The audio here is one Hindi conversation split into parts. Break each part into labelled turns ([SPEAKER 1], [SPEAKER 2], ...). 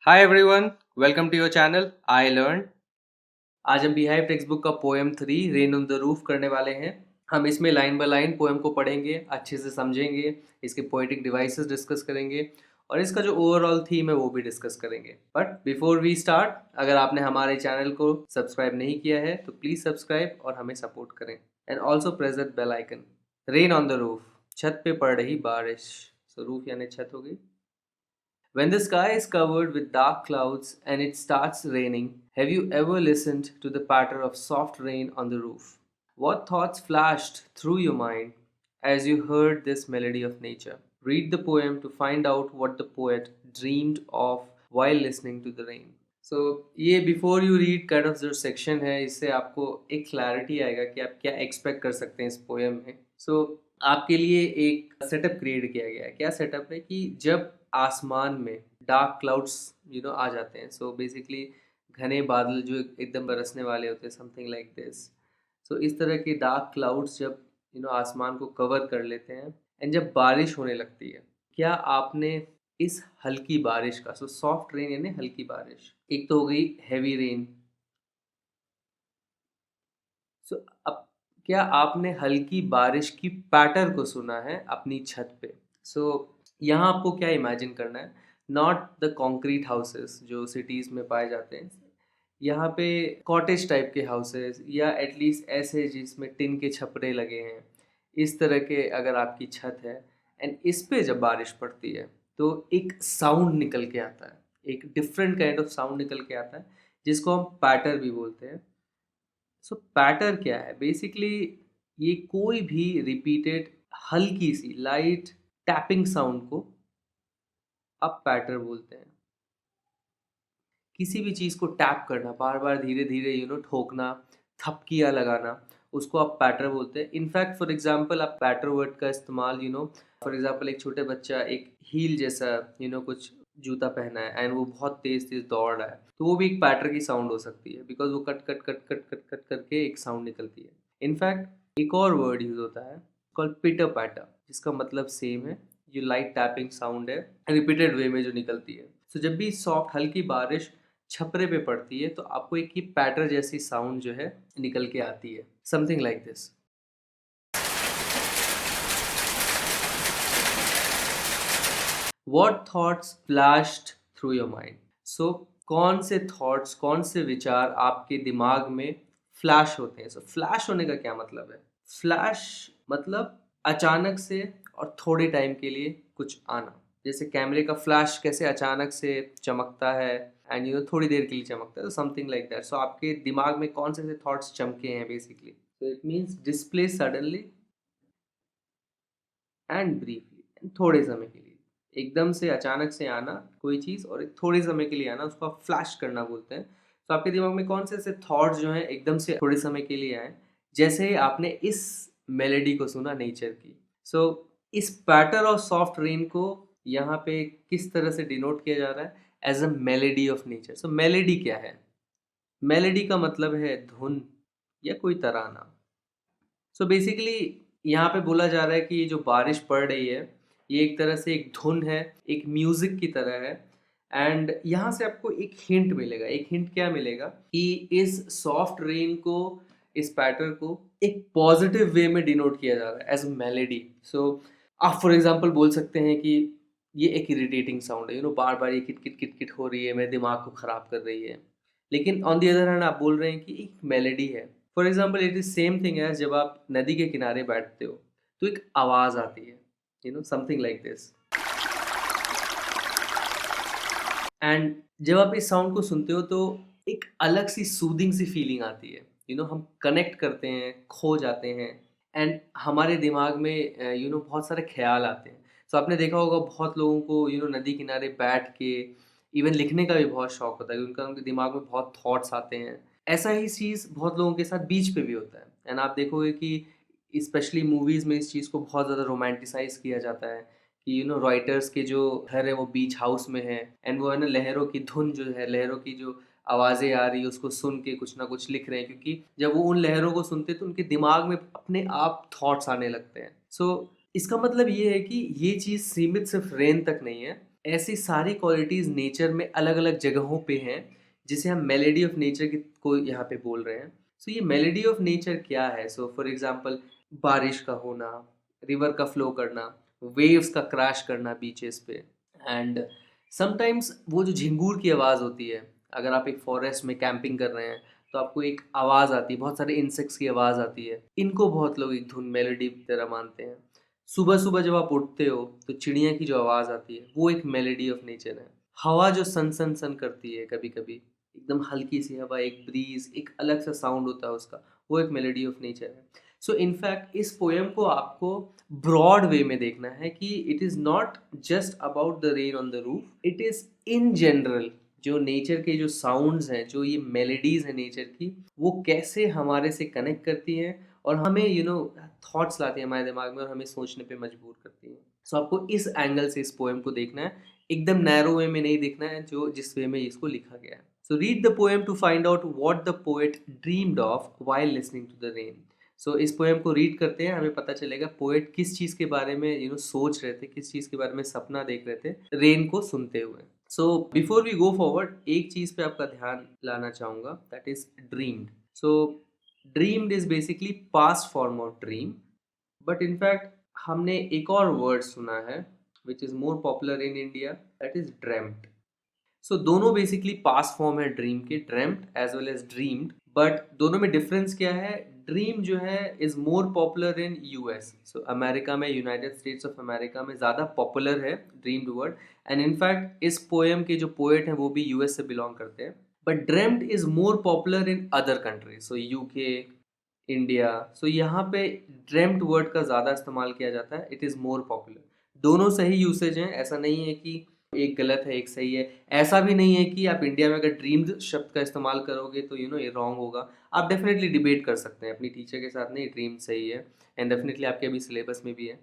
[SPEAKER 1] Hi everyone, welcome to your channel I learn. आज हम बिहाइव टेक्स्ट बुक का poem 3 rain on the roof करने वाले हैं। हम इसमें लाइन बाय लाइन पोएम को पढ़ेंगे, अच्छे से समझेंगे, इसके पोएटिक डिवाइसेस डिस्कस करेंगे और इसका जो ओवरऑल थीम है वो भी डिस्कस करेंगे। बट बिफोर वी स्टार्ट, अगर आपने हमारे चैनल को सब्सक्राइब नहीं किया है तो प्लीज़ सब्सक्राइब और हमें सपोर्ट करें and also press that bell icon. Rain on the roof, छत पे पड़ रही बारिश। सो रूफ यानी छत हो गई। When the sky is covered with dark clouds and it starts raining, have you ever listened to the patter of soft rain on the roof? What thoughts flashed through your mind as you heard this melody of nature? Read the poem to find out what the poet dreamed of while listening to the rain. So ये before you read kind of जो सेक्शन है, इससे आपको एक क्लैरिटी आएगा कि आप क्या एक्सपेक्ट कर सकते हैं इस पोएम में। सो आपके लिए एक सेटअप क्रिएट किया गया है। क्या सेटअप है कि जब आसमान में डार्क क्लाउड्स आ जाते हैं, सो बेसिकली घने बादल जो एकदम बरसने वाले होते हैं, समथिंग लाइक दिस। सो इस तरह के डार्क क्लाउड्स जब आसमान को कवर कर लेते हैं एंड जब बारिश होने लगती है, क्या आपने इस हल्की बारिश का, सो सॉफ्ट रेन यानी हल्की बारिश, एक तो हो गई हैवी रेन। सो अब क्या आपने हल्की बारिश की पैटर को सुना है अपनी छत पे? सो यहाँ आपको क्या इमेजिन करना है, नॉट द कॉन्क्रीट हाउसेस जो सिटीज़ में पाए जाते हैं। यहाँ पे कॉटेज टाइप के हाउसेस या एटलीस्ट ऐसे जिसमें टिन के छपरे लगे हैं, इस तरह के अगर आपकी छत है एंड इस पे जब बारिश पड़ती है तो एक साउंड निकल के आता है, एक डिफरेंट काइंड ऑफ साउंड निकल के आता है जिसको हम पैटर भी बोलते हैं। सो पैटर क्या है? बेसिकली ये कोई भी रिपीटेड हल्की सी लाइट टैपिंग साउंड को आप पैटर बोलते हैं। किसी भी चीज़ को टैप करना, बार बार धीरे धीरे ठोकना, थपकियाँ लगाना, उसको आप पैटर बोलते हैं। इनफैक्ट फॉर एग्जांपल आप पैटर वर्ड का इस्तेमाल फॉर एग्जांपल एक छोटे बच्चा एक हील जैसा कुछ जूता पहना है एंड वो बहुत तेज तेज दौड़ रहा है, तो वो भी एक पैटर की साउंड हो सकती है, बिकॉज वो cut cut cut cut cut cut करके एक साउंड निकलती है। इनफैक्ट एक और वर्ड यूज होता है कॉल्ड पिटर पैटर, जिसका मतलब सेम है, जो लाइट टैपिंग साउंड है रिपीटेड वे में जो निकलती है। तो जब भी सॉफ्ट हल्की बारिश छपरे पे पड़ती है तो आपको एक ही पैटर जैसी साउंड जो है निकल के आती है, something like this. What thoughts flashed through your mind? So कौन से थॉट्स, कौन से विचार आपके दिमाग में फ्लैश होते हैं? सो फ्लैश होने का क्या मतलब है? फ्लैश मतलब अचानक से और थोड़े टाइम के लिए कुछ आना। जैसे कैमरे का फ्लैश कैसे अचानक से चमकता है एंड थोड़ी देर के लिए चमकता है, तो समथिंग लाइक दैट। सो आपके दिमाग में कौन से थॉट्स चमके हैं basically? So it means display suddenly and briefly, थोड़े समय के लिए। एकदम से अचानक से आना कोई चीज़ और एक थोड़े समय के लिए आना, उसको आप फ्लैश करना बोलते हैं। तो आपके दिमाग में कौन से ऐसे थॉट्स जो हैं एकदम से थोड़े समय के लिए आए, जैसे आपने इस मेलेडी को सुना नेचर की। सो इस पैटर ऑफ सॉफ्ट रेन को यहाँ पे किस तरह से डिनोट किया जा रहा है? As a melody of nature. So melody क्या है? मेलेडी का मतलब है धुन या कोई तराना। सो बेसिकली यहाँ पे बोला जा रहा है कि ये जो बारिश पड़ रही है, ये एक तरह से एक धुन है, एक म्यूजिक की तरह है। एंड यहाँ से आपको एक हिंट मिलेगा। एक हिंट क्या मिलेगा कि इस सॉफ्ट रेन को, इस पैटर्न को एक पॉजिटिव वे में डिनोट किया जा रहा है एज अ मेलेडी। सो आप फॉर एग्जांपल बोल सकते हैं कि ये एक इरिटेटिंग साउंड है, बार बार ये किट किट किट किट हो रही है, मेरे दिमाग को खराब कर रही है। लेकिन ऑन दी अदर हैंड आप बोल रहे हैं कि एक मेलेडी है। For example it is same thing है, जब आप नदी के किनारे बैठते हो तो एक आवाज़ आती है, समथिंग लाइक दिस। एंड जब आप इस साउंड को सुनते हो तो एक अलग सी सूदिंग सी फीलिंग आती है। हम कनेक्ट करते हैं, खो जाते हैं एंड हमारे दिमाग में बहुत सारे ख्याल आते हैं। तो आपने देखा होगा बहुत लोगों को नदी किनारे बैठ के इवन लिखने का भी बहुत शौक होता है, क्योंकि उनके दिमाग में बहुत थॉट्स आते हैं। ऐसा ही चीज़ बहुत लोगों के साथ बीच पे भी होता है। एंड आप देखोगे कि स्पेशली मूवीज़ में इस चीज़ को बहुत ज़्यादा रोमांटिसाइज किया जाता है कि राइटर्स के जो घर है वो बीच हाउस में है एंड वो है ना, लहरों की धुन जो है, लहरों की जो आवाज़ें आ रही है उसको सुन के कुछ ना कुछ लिख रहे हैं, क्योंकि जब वो उन लहरों को सुनते हैं तो उनके दिमाग में अपने आप थॉट्स आने लगते हैं। सो इसका मतलब ये है कि ये चीज़ सीमित सिर्फ रेन तक नहीं है। ऐसी सारी क्वालिटीज़ नेचर में अलग अलग जगहों पे हैं जिसे हम मेलेडी ऑफ नेचर को यहाँ पे बोल रहे हैं। सो ये मेलेडी ऑफ नेचर क्या है? सो फॉर एग्जांपल बारिश का होना, रिवर का फ्लो करना, वेव्स का क्रैश करना बीचेस पे, एंड समटाइम्स वो जो झिंगूर की आवाज़ होती है, अगर आप एक फॉरेस्ट में कैंपिंग कर रहे हैं तो आपको एक आवाज़ आती है, बहुत सारे इंसेक्ट्स की आवाज़ आती है, इनको बहुत लोग एक धुन मेलोडी की तरह मानते हैं। सुबह सुबह जब आप उठते हो तो चिड़िया की जो आवाज़ आती है वो एक मेलेडी ऑफ नेचर है। हवा जो सन सन सन करती है कभी कभी, एकदम हल्की सी हवा, एक ब्रीज, एक अलग सा साउंड होता है उसका, वो एक मेलेडी ऑफ नेचर है। सो इनफैक्ट इस पोएम को आपको ब्रॉड वे में देखना है कि it is not just about the rain on the roof, it is in general जो नेचर के जो साउंड्स हैं, जो ये मेलेडीज हैं नेचर की, वो कैसे हमारे से कनेक्ट करती हैं और हमें थॉट्स लाती हैं हमारे दिमाग में और हमें सोचने पे मजबूर करती हैं। सो आपको इस एंगल से इस पोएम को देखना है, एकदम नैरो वे में नहीं देखना है जो जिस वे में इसको लिखा गया है। So read the poem to find out what the poet dreamed of while listening to the rain. So इस पोएम को रीड करते हैं, हमें पता चलेगा पोएट किस चीज़ के बारे में सोच रहे थे, किस चीज़ के बारे में सपना देख रहे थे रेन को सुनते हुए। So before we go forward, एक चीज़ पे आपका ध्यान लाना चाहूँगा, that is dreamed. So dreamed is basically past form of dream, but in fact हमने एक और वर्ड सुना है which is more popular in India, that is dreamt. So दोनों बेसिकली पास्ट फॉर्म है ड्रीम के, dreamt as well as dreamed, but दोनों में डिफरेंस क्या है? ड्रीम जो है is more popular in US, so America में, यूनाइटेड स्टेट्स ऑफ अमेरिका में ज़्यादा पॉपुलर है ड्रीम्ड वर्ड, एंड इनफैक्ट इस पोएम के जो पोएट हैं वो भी यूएस से बिलोंग करते हैं। But dreamt is more popular in other countries, so UK, India. So यहाँ पे ड्रेम्ड वर्ड का ज़्यादा इस्तेमाल किया जाता है, इट इज़ मोर पॉपुलर। दोनों सही यूसेज हैं, ऐसा नहीं है कि एक गलत है एक सही है। ऐसा भी नहीं है कि आप इंडिया में अगर ड्रीम्ड शब्द का इस्तेमाल करोगे तो ये रॉन्ग होगा। आप डेफिनेटली डिबेट कर सकते हैं अपनी टीचर के साथ, नहीं ड्रीम सही है, एंड डेफिनेटली आपके अभी सिलेबस में भी है।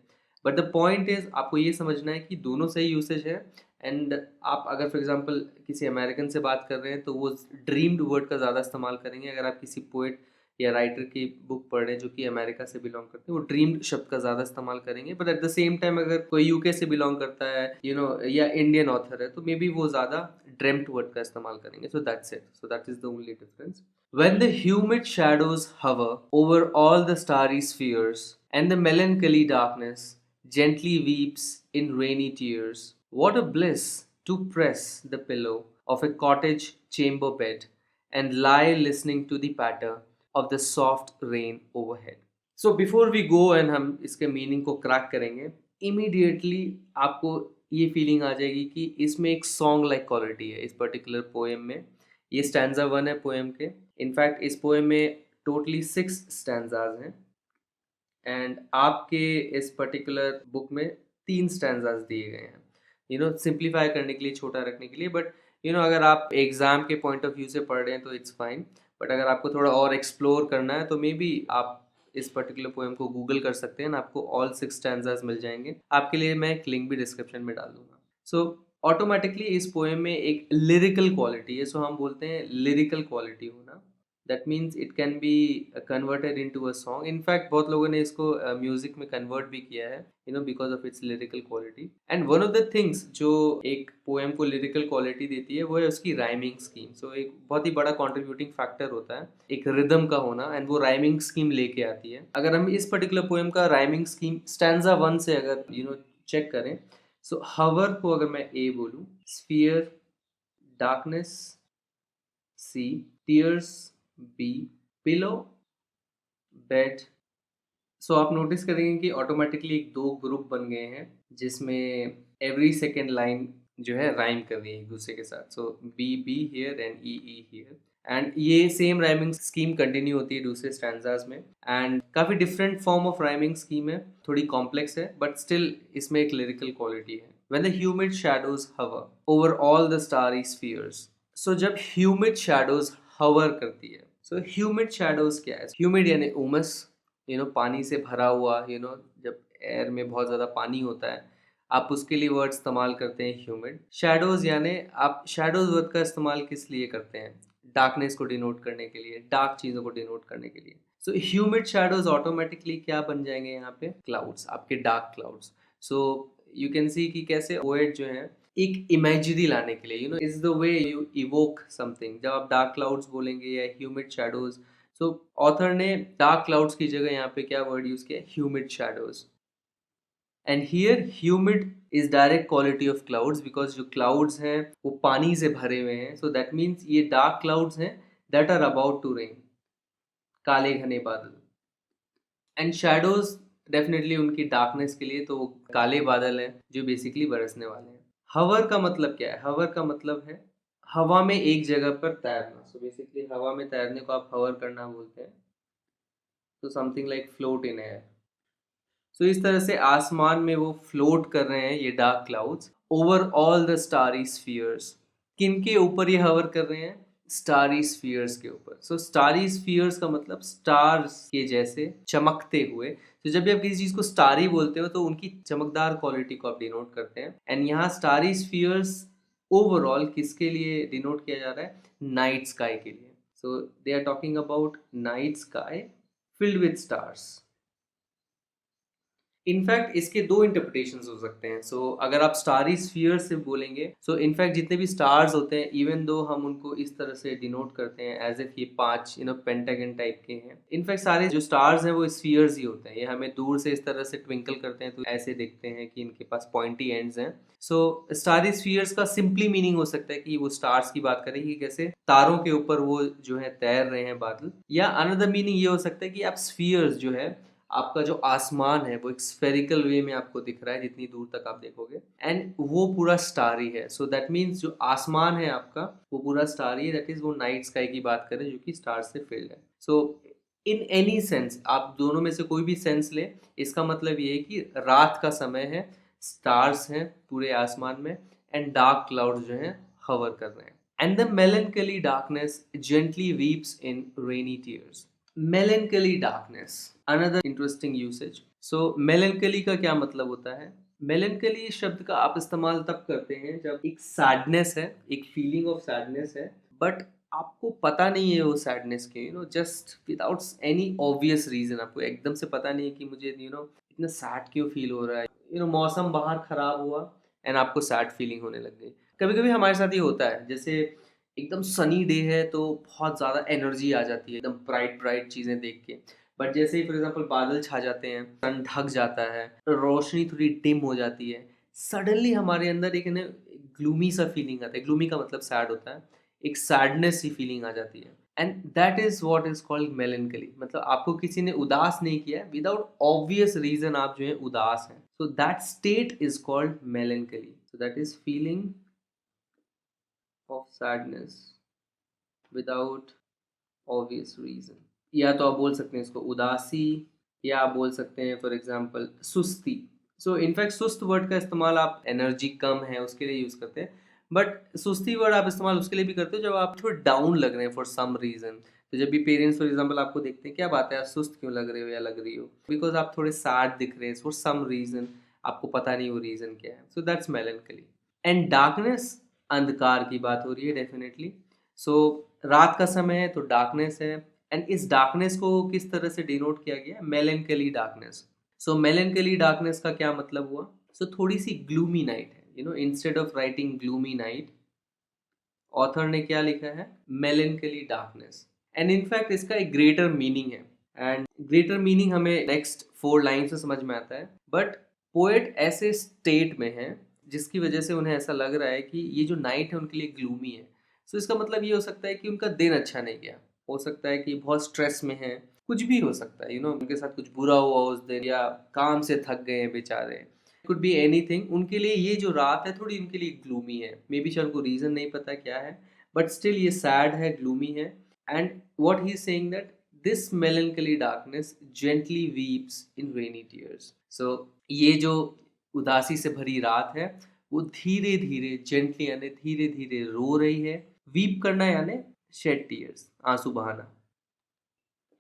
[SPEAKER 1] बट द पॉइंट इज़ आपको ये समझना है कि दोनों सही यूसेज है। एंड आप अगर फॉर एग्जांपल किसी अमेरिकन से बात कर रहे हैं तो वो ड्रीम्ड वर्ड का ज़्यादा इस्तेमाल करेंगे। अगर आप किसी पोएट या राइटर की बुक पढ़ रहे हैं जो कि अमेरिका से बिलोंग करते हैं, वो ड्रीम्ड शब्द का ज़्यादा इस्तेमाल करेंगे। But at the same time अगर कोई यूके से बिलोंग करता है या इंडियन ऑथर है तो मे बी वो ज़्यादा ड्रेम्ड वर्ड का इस्तेमाल करेंगे। So that's it, so that is the only difference. When the humid shadows hover over all the starry spheres, and the melancholy darkness gently weeps in rainy tears, what a bliss to press the pillow of a cottage chamber bed and lie listening to the patter of the soft rain overhead. So before we go and हम इसके मीनिंग को क्रैक करेंगे, इमीडिएटली आपको ये फीलिंग आ जाएगी कि इसमें एक सॉन्ग लाइक क्वालिटी है इस पर्टिकुलर पोएम में। ये स्टैंजा 1 है पोएम के। इनफैक्ट इस पोएम में टोटली 6 स्टैंजाज हैं, एंड आपके इस पर्टिकुलर बुक में 3 स्टैंजाज दिए गए हैं, सिंप्लीफाई करने के लिए, छोटा रखने के लिए। बट अगर आप एग्ज़ाम के पॉइंट ऑफ व्यू से पढ़ रहे हैं तो इट्स फाइन, बट अगर आपको थोड़ा और एक्सप्लोर करना है तो मे बी आप इस पर्टिकुलर पोएम को गूगल कर सकते हैं ना, आपको ऑल 6 स्टैंजाज मिल जाएंगे। आपके लिए मैं एक लिंक भी डिस्क्रिप्शन में डाल दूंगा। सो ऑटोमेटिकली इस पोएम में एक लिरिकल क्वालिटी है। सो हम बोलते हैं लिरिकल क्वालिटी होना, that means it can be converted into a song. In fact बहुत लोगों ने इसको म्यूजिक में कन्वर्ट भी किया है, because of its lyrical quality. And one of the things जो एक पोएम को लिरिकल क्वालिटी देती है वो है उसकी राइमिंग स्कीम। सो एक बहुत ही बड़ा कॉन्ट्रीब्यूटिंग फैक्टर होता है एक रिदम का होना, एंड वो राइमिंग स्कीम लेके आती है। अगर हम इस पर्टिकुलर पोएम का राइमिंग स्कीम स्टैंजा 1 से अगर चेक करें, सो हवर को अगर मैं ए बोलूँ, स्फीयर, डार्कनेस सी, टीयर्स बी, पिलो, बेड। सो आप नोटिस करेंगे कि ऑटोमेटिकली एक 2 ग्रुप बन गए हैं जिसमें एवरी सेकेंड लाइन जो है राइम कर रही है एक दूसरे के साथ। So B B here and E E here, and ये सेम राइमिंग स्कीम कंटिन्यू होती है दूसरे स्टैंजाज में। एंड काफ़ी different form of rhyming scheme है, थोड़ी कॉम्प्लेक्स है, बट स्टिल इसमें एक लिरिकल क्वालिटी है। When the humid shadows hover over all the starry spheres. So जब humid shadows hover करती है, so humid shadows क्या है? Humid यानी उमस, पानी से भरा हुआ, जब एयर में बहुत ज़्यादा पानी होता है, आप उसके लिए वर्ड इस्तेमाल करते हैं ह्यूमिड। शैडोज यानी आप शैडोज वर्ड का इस्तेमाल किस लिए करते हैं? डार्कनेस को डिनोट करने के लिए, डार्क चीज़ों को डिनोट करने के लिए। सो ह्यूमिड शैडोज ऑटोमेटिकली क्या बन जाएंगे यहाँ पे? क्लाउड्स, आपके dark clouds. So you can सी कि कैसे पोएट जो है एक इमेजरी लाने के लिए, is the way you evoke something. जब आप डार्क क्लाउड्स बोलेंगे या ह्यूमिड शैडोज, सो ऑथर ने डार्क क्लाउड्स की जगह यहाँ पे क्या वर्ड यूज किया, humid shadows. And here humid is direct quality of clouds, because जो क्लाउड्स हैं वो पानी से भरे हुए हैं, सो दैट मीन्स ये डार्क क्लाउड्स हैं that are about to rain, काले घने बादल। एंड शैडोज डेफिनेटली उनकी डार्कनेस के लिए, तो वो काले बादल हैं जो बेसिकली बरसने वाले हैं। हवर का मतलब क्या है, हवर का मतलब है हवा में एक जगह पर तैरना। सो बेसिकली हवा में तैरने को आप हवर करना बोलते हैं, तो something like float in air. So इस तरह से आसमान में वो फ्लोट कर रहे हैं ये dark clouds over all the starry spheres. किन के ऊपर ये हवर कर रहे हैं, स्टारी स्फीयर्स के ऊपर। सो स्टारी स्फीयर्स का मतलब स्टार्स के जैसे चमकते हुए। तो जब भी आप किसी चीज को स्टारी बोलते हो तो उनकी चमकदार क्वालिटी को आप डिनोट करते हैं। एंड यहाँ स्टारी स्फीयर्स ओवरऑल किसके लिए डिनोट किया जा रहा है, नाइट स्काई के लिए। So they are talking about night sky filled with stars. In fact इसके दो इंटरप्रिटेशन हो सकते हैं। अगर आप स्टारी स्फीयर से बोलेंगे, इनफैक्ट जितने भी स्टार्स होते हैं, इवन दो हम उनको इस तरह से डिनोट करते हैं एज इफ ये 5 पेंटागन टाइप के हैं, इनफैक्ट सारे जो स्टार्स हैं वो स्फीयर्स ही होते हैं। ये हमें दूर से इस तरह से ट्विंकल करते हैं तो ऐसे दिखते हैं कि इनके पास पॉइंटी एंड्स हैं। स्टारी स्फीयर्स का सिंपली मीनिंग हो सकता है कि वो स्टार्स की बात करें कि कैसे तारों के ऊपर वो जो है तैर रहे हैं बादल। या अनदर मीनिंग ये हो सकता है कि आप स्फीयर्स जो है, आपका जो आसमान है वो एक स्फेरिकल वे में आपको दिख रहा है जितनी दूर तक आप देखोगे, एंड वो पूरा स्टारी है। सो दैट मीन्स जो आसमान है आपका वो पूरा स्टारी है, दैट इज वो नाइट स्काई की बात करें जो कि स्टार से फिल्ड है। सो इन एनी सेंस, आप दोनों में से कोई भी सेंस ले, इसका मतलब ये है कि रात का समय है, स्टार्स हैं पूरे आसमान में, एंड डार्क क्लाउड जो है हवर कर रहे हैं। And the melancholy darkness gently weeps in rainy tears. Melancholy darkness, another interesting usage. Melancholy का क्या मतलब होता है, melancholy शब्द का आप इस्तेमाल तब करते हैं जब एक सैडनेस है, एक फीलिंग ऑफ सैडनेस है, बट आपको पता नहीं है वो सैडनेस क्यों, just without any obvious reason. आपको एकदम से पता नहीं है कि मुझे इतना सैड क्यों फील हो रहा है। मौसम बाहर खराब हुआ एंड आपको सैड फीलिंग होने लग गई। कभी कभी हमारे साथ ये होता है, जैसे एकदम सनी डे है तो बहुत ज़्यादा एनर्जी आ जाती है एकदम ब्राइट ब्राइट चीज़ें देख के। बट जैसे ही फॉर एग्जांपल बादल छा जाते हैं, सन ढक जाता है, रोशनी थोड़ी डिम हो जाती है, सडनली हमारे अंदर एक ग्लूमी सा फीलिंग आता है। ग्लूमी का मतलब सैड होता है, एक सैडनेस सी फीलिंग आ जाती है, and that is what is called melancholy. मतलब आपको किसी ने उदास नहीं किया, विदाउट ऑब्वियस रीजन आप जो है उदास हैं, so that state is called melancholy. So that is feeling of sadness without obvious reason। या तो आप बोल सकते हैं इसको उदासी, या आप बोल सकते हैं फॉर एग्जांपल सुस्ती। इनफैक्ट सुस्त वर्ड का इस्तेमाल आप एनर्जी कम है उसके लिए यूज करते हैं, बट सुस्ती वर्ड आप इस्तेमाल उसके लिए भी करते हो जब आप थोड़े डाउन लग रहे हैं फॉर सम रीजन। तो जब भी पेरेंट्स फॉर एग्जांपल आपको देखते हैं, क्या बात है आप सुस्त क्यों लग रहे हो या लग रही हो, बिकॉज आप थोड़े सैड दिख रहे हैं फॉर सम रीजन, आपको पता नहीं वो रीजन क्या है। So that's melancholy. And darkness, अंधकार की बात हो रही है डेफिनेटली। सो रात का समय है तो डार्कनेस है, एंड इस डार्कनेस को किस तरह से डिनोट किया गया, मेलेंकली डार्कनेस। मेलेंकली डार्कनेस का क्या मतलब हुआ, थोड़ी सी ग्लूमी नाइट है, instead of writing gloomy night, author ने क्या लिखा है, मेलेंकली डार्कनेस। एंड इनफैक्ट इसका एक ग्रेटर मीनिंग है, एंड ग्रेटर मीनिंग हमें नेक्स्ट 4 लाइन से समझ में आता है। बट पोएट ऐसे स्टेट में है जिसकी वजह से उन्हें ऐसा लग रहा है कि ये जो नाइट है उनके लिए ग्लूमी है। इसका मतलब ये हो सकता है कि उनका दिन अच्छा नहीं गया, हो सकता है कि बहुत स्ट्रेस में है, कुछ भी हो सकता है, उनके साथ कुछ बुरा हुआ उस दिन, या काम से थक गए हैं बेचारे, कुड बी एनीथिंग। उनके लिए ये जो रात है थोड़ी उनके लिए ग्लूमी है, मे बी शायद उनको रीजन नहीं पता क्या है, बट स्टिल ये सैड है, ग्लूमी है। And what he is saying that this melancholy darkness gently weeps in rainy tears। ये जो उदासी से भरी रात है वो धीरे धीरे, जेंटली यानी धीरे धीरे रो रही है। वीप करना यानी शेड टीयर्स, आंसू बहाना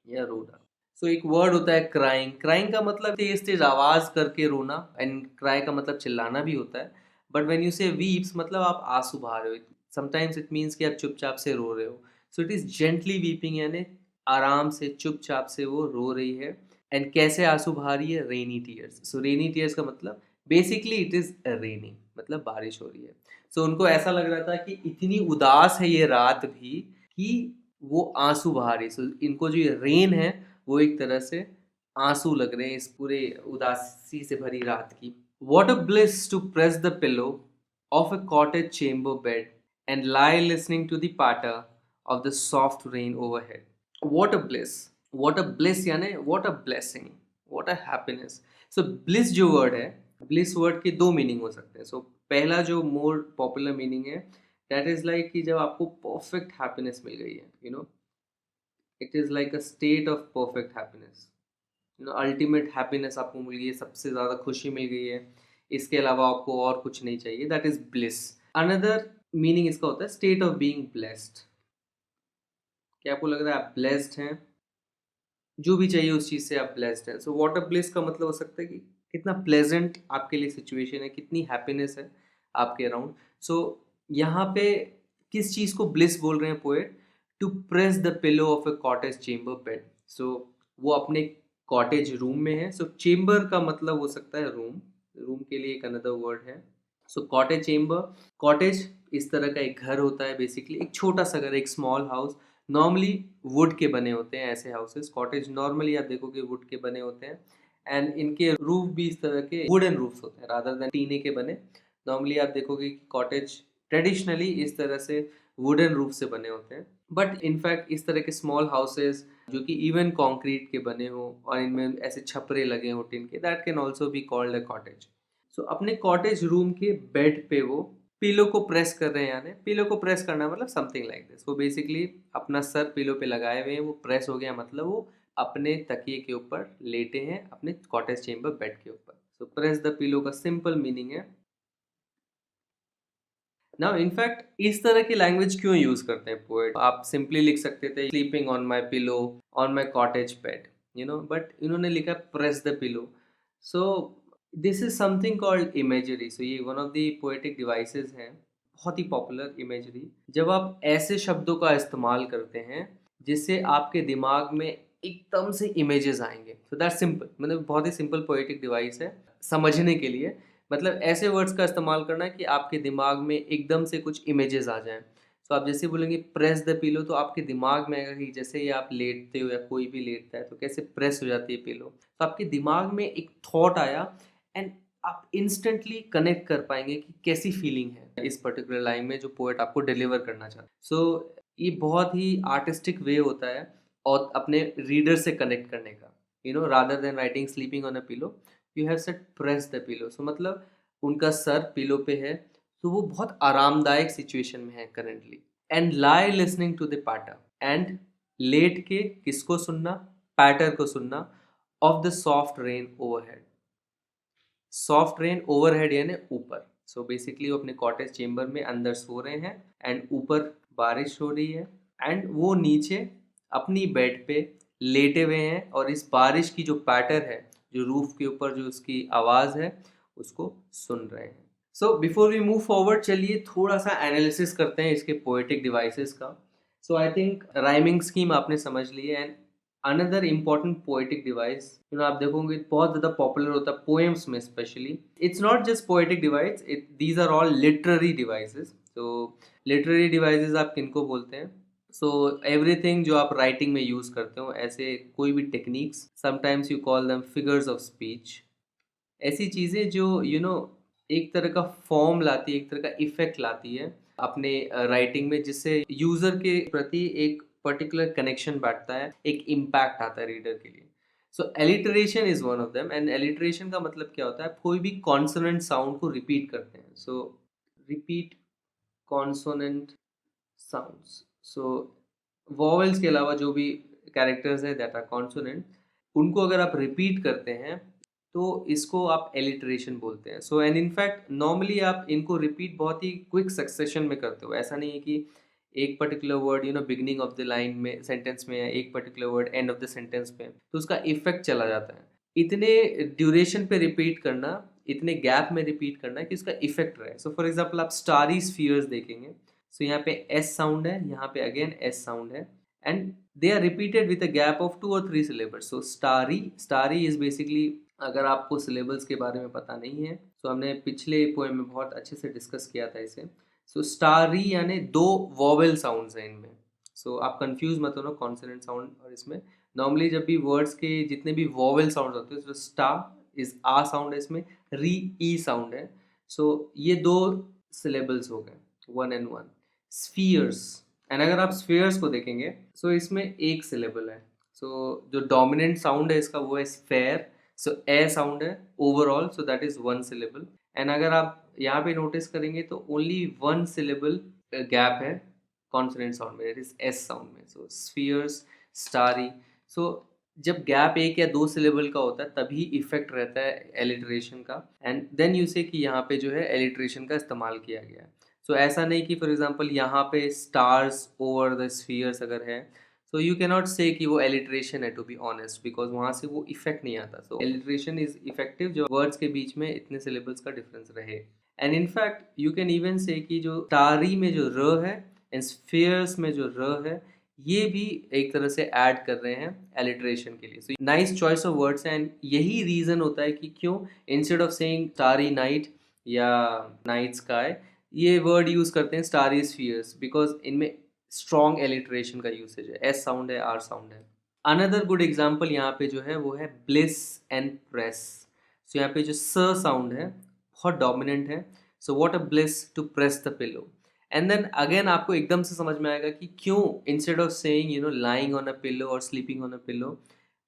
[SPEAKER 1] या रोना। एक वर्ड होता है क्राइंग। क्राइंग का मतलब तेज तेज आवाज करके रोना, एंड क्राई का मतलब चिल्लाना भी होता है। बट व्हेन यू से वीप्स मतलब आप आंसू बहा रहे हो, समटाइम्स इट मीन्स कि आप चुपचाप से रो रहे हो। इट इज जेंटली वीपिंग यानी आराम से चुपचाप से वो रो रही है। एंड कैसे आंसू बहा रही है, रेनी टीयर्स। रेनी टीयर्स का मतलब बेसिकली इट इज रेनिंग। मतलब बारिश हो रही है। सो उनको ऐसा लग रहा था कि इतनी उदास है ये रात भी कि वो आंसू बहा रही। सो इनको जो ये रेन है वो एक तरह से आंसू लग रहे हैं इस पूरे उदासी से भरी रात की। What a bliss to press the pillow of a cottage chamber bed and lie listening to the patter of the soft rain overhead. What a bliss! What a bliss यानी what a blessing! What a happiness! So bliss जो word है, bliss word के दो मीनिंग हो सकते हैं. So पहला जो मोर पॉपुलर मीनिंग है, that is like कि जब आपको perfect happiness मिल गई है, you know, it is like a state of perfect happiness. Ultimate happiness आपको मिल गई है, सबसे ज़्यादा खुशी मिल गई है, इसके अलावा आपको और कुछ नहीं चाहिए, that is bliss. Another meaning इसका होता है स्टेट ऑफ बीइंग ब्लेस्ड। क्या आपको लग रहा है आप ब्लेस्ड हैं, जो भी चाहिए उस चीज़ से आप ब्लेस्ड हैं। सो व्हाट अ ब्लिस का मतलब हो सकता है कि कितना प्लेजेंट आपके लिए सिचुएशन है, कितनी हैप्पीनेस है आपके अराउंड। सो यहाँ पे किस चीज़ को ब्लिस बोल रहे हैं poet? To press the pillow of a cottage chamber bed. So वो अपने कॉटेज रूम में है। सो चेम्बर का मतलब हो सकता है रूम, रूम के लिए एक अनदर वर्ड है। सो कॉटेज चेम्बर, कॉटेज इस तरह का एक घर होता है, बेसिकली एक छोटा सा घर, एक स्मॉल हाउस। नॉर्मली वुड के बने होते हैं ऐसे हाउसेस। कॉटेज नॉर्मली आप देखोगे वुड के बने होते हैं एंड इनके रूफ भी इस तरह के वुडन रूफ्स होते हैं रादर देन टीने के बने। नॉर्मली आप देखोगे कि कॉटेज ट्रेडिशनली इस तरह से वुडन रूफ से बने होते हैं, बट इनफैक्ट इस तरह के स्मॉल हाउसेस जो कि इवन कंक्रीट के बने हो और इनमें ऐसे छपरे लगे हो टिन के, that can also be called a cottage. So अपने कॉटेज रूम के बेड पे वो पिलो को प्रेस कर रहे हैं, यानी पिलो को प्रेस करना मतलब समथिंग लाइक दिस। वो बेसिकली अपना सर पिलो पे लगाए हुए हैं, वो प्रेस हो गया मतलब वो अपने तकिए के ऊपर लेटे हैं अपने कॉटेज चेम्बर बेड के ऊपर। सो प्रेस द पिलो का सिंपल मीनिंग है। नाउ इनफैक्ट इस तरह की लैंग्वेज क्यों यूज करते हैं पोएट? आप सिंपली लिख सकते थे sleeping on my pillow on my cottage bed, you know, but इन्होंने लिखा press the pillow. So this is something called imagery. So ये one of the poetic devices हैं, बहुत ही पॉपुलर इमेजरी। जब आप ऐसे शब्दों का इस्तेमाल करते हैं जिससे आपके दिमाग में एकदम से इमेजेस आएंगे, सो दैट सिंपल, मतलब बहुत ही सिंपल पोएटिक डिवाइस है समझने के लिए। मतलब ऐसे वर्ड्स का इस्तेमाल करना कि आपके दिमाग में एकदम से कुछ इमेजेस आ जाएं। तो आप जैसे बोलेंगे प्रेस द पिलो, तो आपके दिमाग में आएगा कि जैसे ही आप लेटते हो या कोई भी लेटता है तो कैसे प्रेस हो जाती है पिलो, तो आपके दिमाग में एक थॉट आया एंड आप इंस्टेंटली कनेक्ट कर पाएंगे कि कैसी फीलिंग है इस पर्टिकुलर लाइन में जो पोएट आपको डिलीवर करना चाहता है। सो ये बहुत ही आर्टिस्टिक वे होता है और अपने रीडर से कनेक्ट करने का, you know, rather than writing sleeping on a pillow, you have said press the pillow. So मतलब उनका सर पिलो पे है, तो वो बहुत आरामदायक सिचुएशन में है currently. And lie listening to the patter, and लेट के किसको सुनना? पैटर को सुनना। Of the soft rain overhead, soft rain overhead यानी ऊपर। सो बेसिकली वो अपने कॉटेज चेम्बर में अंदर सो रहे हैं एंड ऊपर बारिश हो रही है एंड वो नीचे अपनी बेड पे लेटे हुए हैं और इस बारिश की जो पैटर है, जो रूफ के ऊपर जो उसकी आवाज़ है, उसको सुन रहे हैं। So before we move forward, चलिए थोड़ा सा एनालिसिस करते हैं इसके पोएटिक डिवाइसेस का। So I think rhyming scheme आपने समझ ली है and another important poetic device, you know, आप देखोगे बहुत ज़्यादा पॉपुलर होता है पोएम्स में specially. It's not just poetic device, these are all literary devices. तो लिटरेरी डिवाइसेस आप किनको बोलते हैं? सो एवरीथिंग जो आप राइटिंग में यूज़ करते हो, ऐसे कोई भी techniques, sometimes you call them figures of speech. ऐसी चीज़ें जो यू नो एक तरह का फॉर्म लाती है, एक तरह का इफेक्ट लाती है अपने राइटिंग में, जिससे यूज़र के प्रति एक पर्टिकुलर कनेक्शन बैठता है, एक इम्पैक्ट आता है रीडर के लिए। So alliteration is one of them. And alliteration का मतलब क्या होता है? आप कोई भी कॉन्सोनेंट साउंड को रिपीट करते हैं। So repeat consonant sounds. So vowels के अलावा जो भी कैरेक्टर्स है दैट आर कॉन्सोनेंट, उनको अगर आप रिपीट करते हैं तो इसको आप एलिटरेशन बोलते हैं। सो एंड इनफैक्ट नॉर्मली आप इनको रिपीट बहुत ही क्विक सक्सेशन में करते हो। ऐसा नहीं है कि एक particular word, you know, beginning of the line में, सेंटेंस में, या एक particular word end of the sentence में, तो उसका इफेक्ट चला जाता है। इतने ड्यूरेशन पे रिपीट करना, इतने गैप में रिपीट करना कि उसका इफेक्ट रहे। सो फॉर एग्जाम्पल आप स्टारी स्फीयर्स देखेंगे। सो यहाँ पे एस साउंड है, यहाँ पे अगेन एस साउंड है and they are repeated with a gap of 2 or 3 syllables. So starry is basically अगर आपको सिलेबल्स के बारे में पता नहीं है, तो हमने पिछले पोएम में बहुत अच्छे से डिस्कस किया था इसे। सो स्टारी यानी 2 वोवेल साउंड्स हैं इनमें। सो आप कंफ्यूज मत होना कॉन्सोनेंट साउंड और इसमें। नॉर्मली जब भी वर्ड्स के जितने भी वोवेल साउंड होते हैं, तो स्टा इज आ साउंड है इसमें, री ई साउंड है। सो ये 2 सिलेबल्स हो गए, 1 एंड 1। स्फीयर्स, एंड अगर आप स्फीयर्स को देखेंगे, सो इसमें एक सिलेबल है। सो जो डोमिनेंट साउंड है इसका वो है स्फेयर। सो ए साउंड है overall, so that is 1 syllable. And अगर आप यहाँ पे नोटिस करेंगे तो ओनली 1 सिलेबल गैप है कॉन्सोनेंट साउंड में, दैट इज एस साउंड में। सो स्फीयर्स, स्टारी। सो जब गैप 1 या 2 सिलेबल का होता है तभी इफेक्ट रहता है एलिट्रेशन का, एंड देन यू से कि यहाँ पे जो है एलिट्रेशन का इस्तेमाल किया गया है। सो ऐसा नहीं कि फॉर एग्जांपल यहाँ पे स्टार्स ओवर द स्फीयर्स अगर है, सो यू कैन नॉट से कि वो एलिट्रेशन है, टू बी ऑनेस्ट, बिकॉज वहाँ से वो इफेक्ट नहीं आता। सो एलिट्रेशन इज इफेक्टिव जो वर्ड्स के बीच में इतने सिलेबल्स का डिफरेंस रहे। And in fact you can even से कि जो टारी में जो र है एंड स्फीयर्स में जो र है, ये भी एक तरह से ऐड कर रहे हैं एलिट्रेशन के लिए। So nice choice of words, and यही रीज़न होता है कि क्यों instead of saying starry night या नाइट स्काई, ये वर्ड यूज़ करते हैं स्टारी स्फीयर्स, बिकॉज इनमें स्ट्रॉन्ग एलिट्रेशन का यूसेज है, एस साउंड है, आर साउंड है। अनदर गुड एग्जाम्पल यहाँ पे जो है वो है ब्लिस एंड प्रेस। सो यहाँ पे जो स साउंड है बहुत डोमिनेंट है। So what a bliss to press the pillow. And then again आपको एकदम से समझ में आएगा कि क्यों instead of saying lying on a pillow और sleeping on a pillow,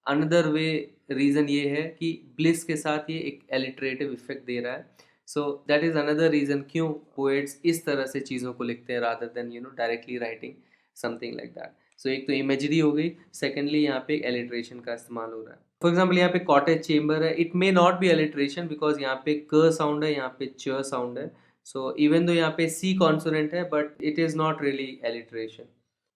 [SPEAKER 1] another way reason ये है कि ब्लिस के साथ ये एक एलिटरेटिव इफेक्ट दे रहा है। So that is another reason क्यों पोएट्स इस तरह से चीज़ों को लिखते हैं rather than directly writing something like that. So एक तो इमेजरी हो गई, सेकेंडली यहाँ पे एलिट्रेशन का इस्तेमाल हो रहा है। फॉर एग्जाम्पल यहाँ पे कॉटेज चेम्बर है, it may not be alliteration because यहाँ पे क साउंड है, यहाँ पे च साउंड है। सो इवन दो यहाँ पे सी कॉन्सोनेंट है but it is not really alliteration.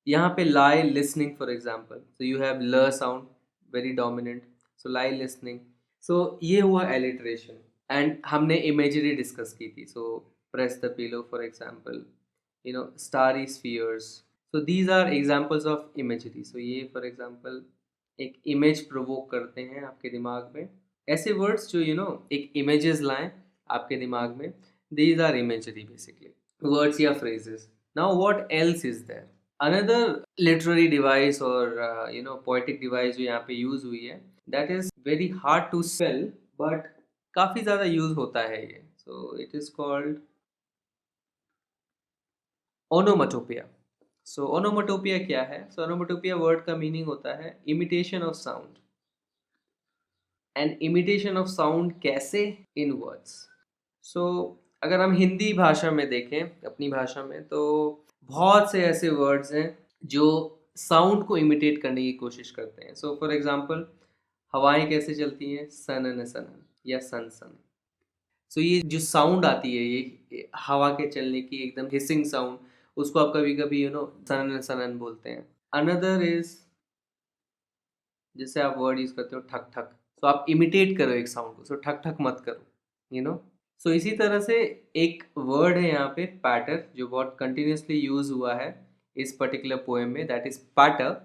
[SPEAKER 1] यहाँ पे lie listening for example, so you have L sound very dominant, so lie listening. So ये हुआ एलिट्रेशन। एंड हमने इमेजरी डिस्कस की थी, so press the pillow for example, starry spheres. So these are examples of imagery. So ये फॉर एग्जाम्पल एक इमेज प्रोवोक करते हैं आपके दिमाग में। ऐसे वर्ड्स जो एक इमेजेस लाएं आपके दिमाग में, these are imagery basically, words या phrases. Now what else is there? Another literary device or poetic device जो यहाँ पे यूज हुई है, that is very hard to spell but काफ़ी ज़्यादा यूज होता है ये। So it is called ओनोमटोपिया। सो ओनोमटोपिया क्या है? सो ओनोमटोपिया वर्ड का मीनिंग होता है imitation of sound. And imitation of sound कैसे? इन वर्ड्स। सो अगर हम हिंदी भाषा में देखें, अपनी भाषा में, तो बहुत से ऐसे वर्ड्स हैं जो साउंड को इमिटेट करने की कोशिश करते हैं। सो फॉर एग्जांपल हवाएं कैसे चलती हैं? सनन सनन या सन सन। सो ये जो साउंड आती है ये हवा के चलने की एकदम हिसिंग साउंड, उसको आप कभी कभी सनन सनन बोलते हैं। अनदर इज जैसे आप वर्ड यूज करते हो ठक ठक, तो आप इमिटेट करो एक साउंड को, सो ठक ठक मत करो, सो इसी तरह से एक वर्ड है यहाँ पे पैटर, जो बहुत कंटिन्यूसली यूज हुआ है इस पर्टिकुलर पोएम में, दैट इज पैटर।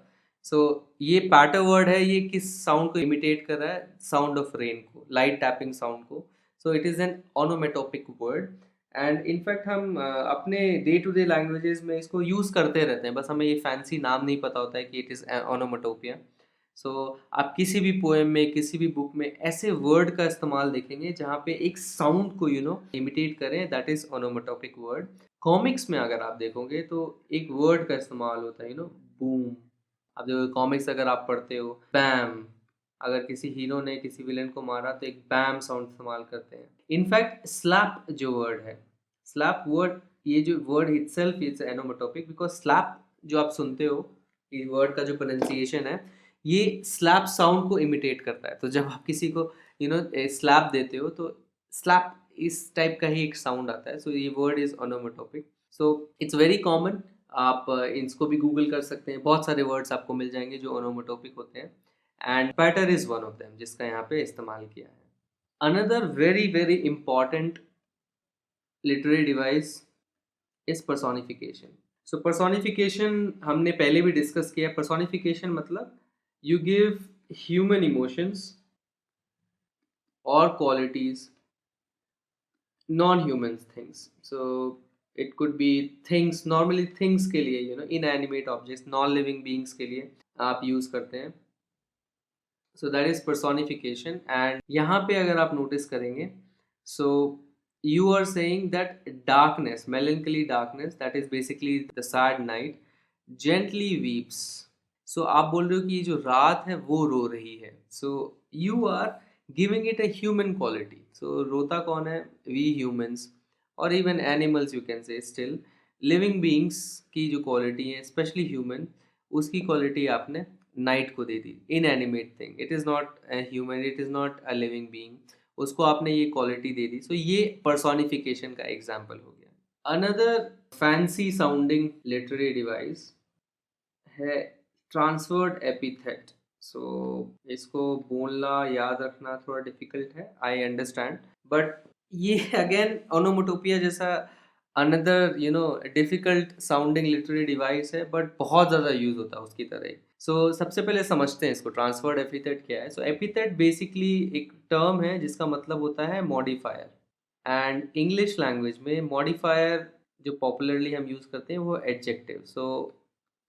[SPEAKER 1] सो ये पैटर वर्ड है, ये किस साउंड को इमिटेट कर रहा है? साउंड ऑफ रेन को, लाइट टैपिंग साउंड को। So it is an onomatopoeic word. And in fact हम अपने डे टू डे लैंग्वेजेस में इसको यूज़ करते रहते हैं, बस हमें ये फैंसी नाम नहीं पता होता है कि इट इज़ ओनोमेटोपिया। सो आप किसी भी पोएम में, किसी भी बुक में ऐसे वर्ड का इस्तेमाल देखेंगे जहाँ पे एक साउंड को इमिटेट करें, दैट इज ओनोमेटोपिक वर्ड। कॉमिक्स में अगर आप देखोगे तो एक वर्ड का इस्तेमाल होता है, बूम। अब देखो कॉमिक्स अगर आप पढ़ते हो, बैम, अगर किसी हीरो ने किसी विलन को मारा तो एक बैम साउंड इस्तेमाल करते हैं। इनफैक्ट स्लैप जो वर्ड है, स्लैप वर्ड, ये जो word itself is onomatopoeic, because slap जो आप सुनते हो, इस वर्ड का जो प्रोनाउंसिएशन है, ये स्लैप साउंड को इमिटेट करता है। तो जब आप किसी को स्लैप देते हो तो स्लैप इस टाइप का ही एक साउंड आता है। सो ये word is onomatopoeic. So it's very common, आप इसको भी गूगल कर सकते हैं, बहुत सारे वर्ड्स आपको मिल जाएंगे जो ओनोमेटोपिक होते हैं, and patter is one of them जिसका यहाँ पे इस्तेमाल किया है। Another very very important literary device is personification. So personification हमने पहले भी डिस्कस किया। पर्सोनिफिकेशन मतलब you give human emotions or qualities, non-human things. So it could be things, normally things के लिए inanimate objects, non-living beings के लिए आप यूज करते हैं. So that is personification. And यहाँ पे अगर आप notice करेंगे, so you are saying that darkness, melancholy darkness, that is basically the sad night, gently weeps. So आप बोल रहे हो कि ये जो रात है वो रो रही है. So you are giving it a human quality. So रोता कौन है? We humans, or even animals you can say. Still living beings की जो quality है, especially human, उसकी quality आपने नाइट को दे दी. Inanimate thing, it is not a human, it is not a living being, उसको आपने ये क्वालिटी दे दी. सो ये पर्सोनिफिकेशन का एग्जाम्पल हो गया. Another fancy sounding literary device है ट्रांसफर्ड एपिथेट. सो इसको बोलना याद रखना थोड़ा डिफिकल्ट है, आई अंडरस्टैंड, बट ये अगेन ओनोमोटोपिया जैसा another difficult sounding literary device है, बट बहुत ज़्यादा यूज होता है उसकी तरह. सो सबसे पहले समझते हैं इसको, ट्रांसफर्ड एपिथेट क्या है. सो एपिथेट बेसिकली एक टर्म है जिसका मतलब होता है मॉडिफायर. एंड इंग्लिश लैंग्वेज में मॉडिफायर जो पॉपुलरली हम यूज़ करते हैं वो एडजेक्टिव. सो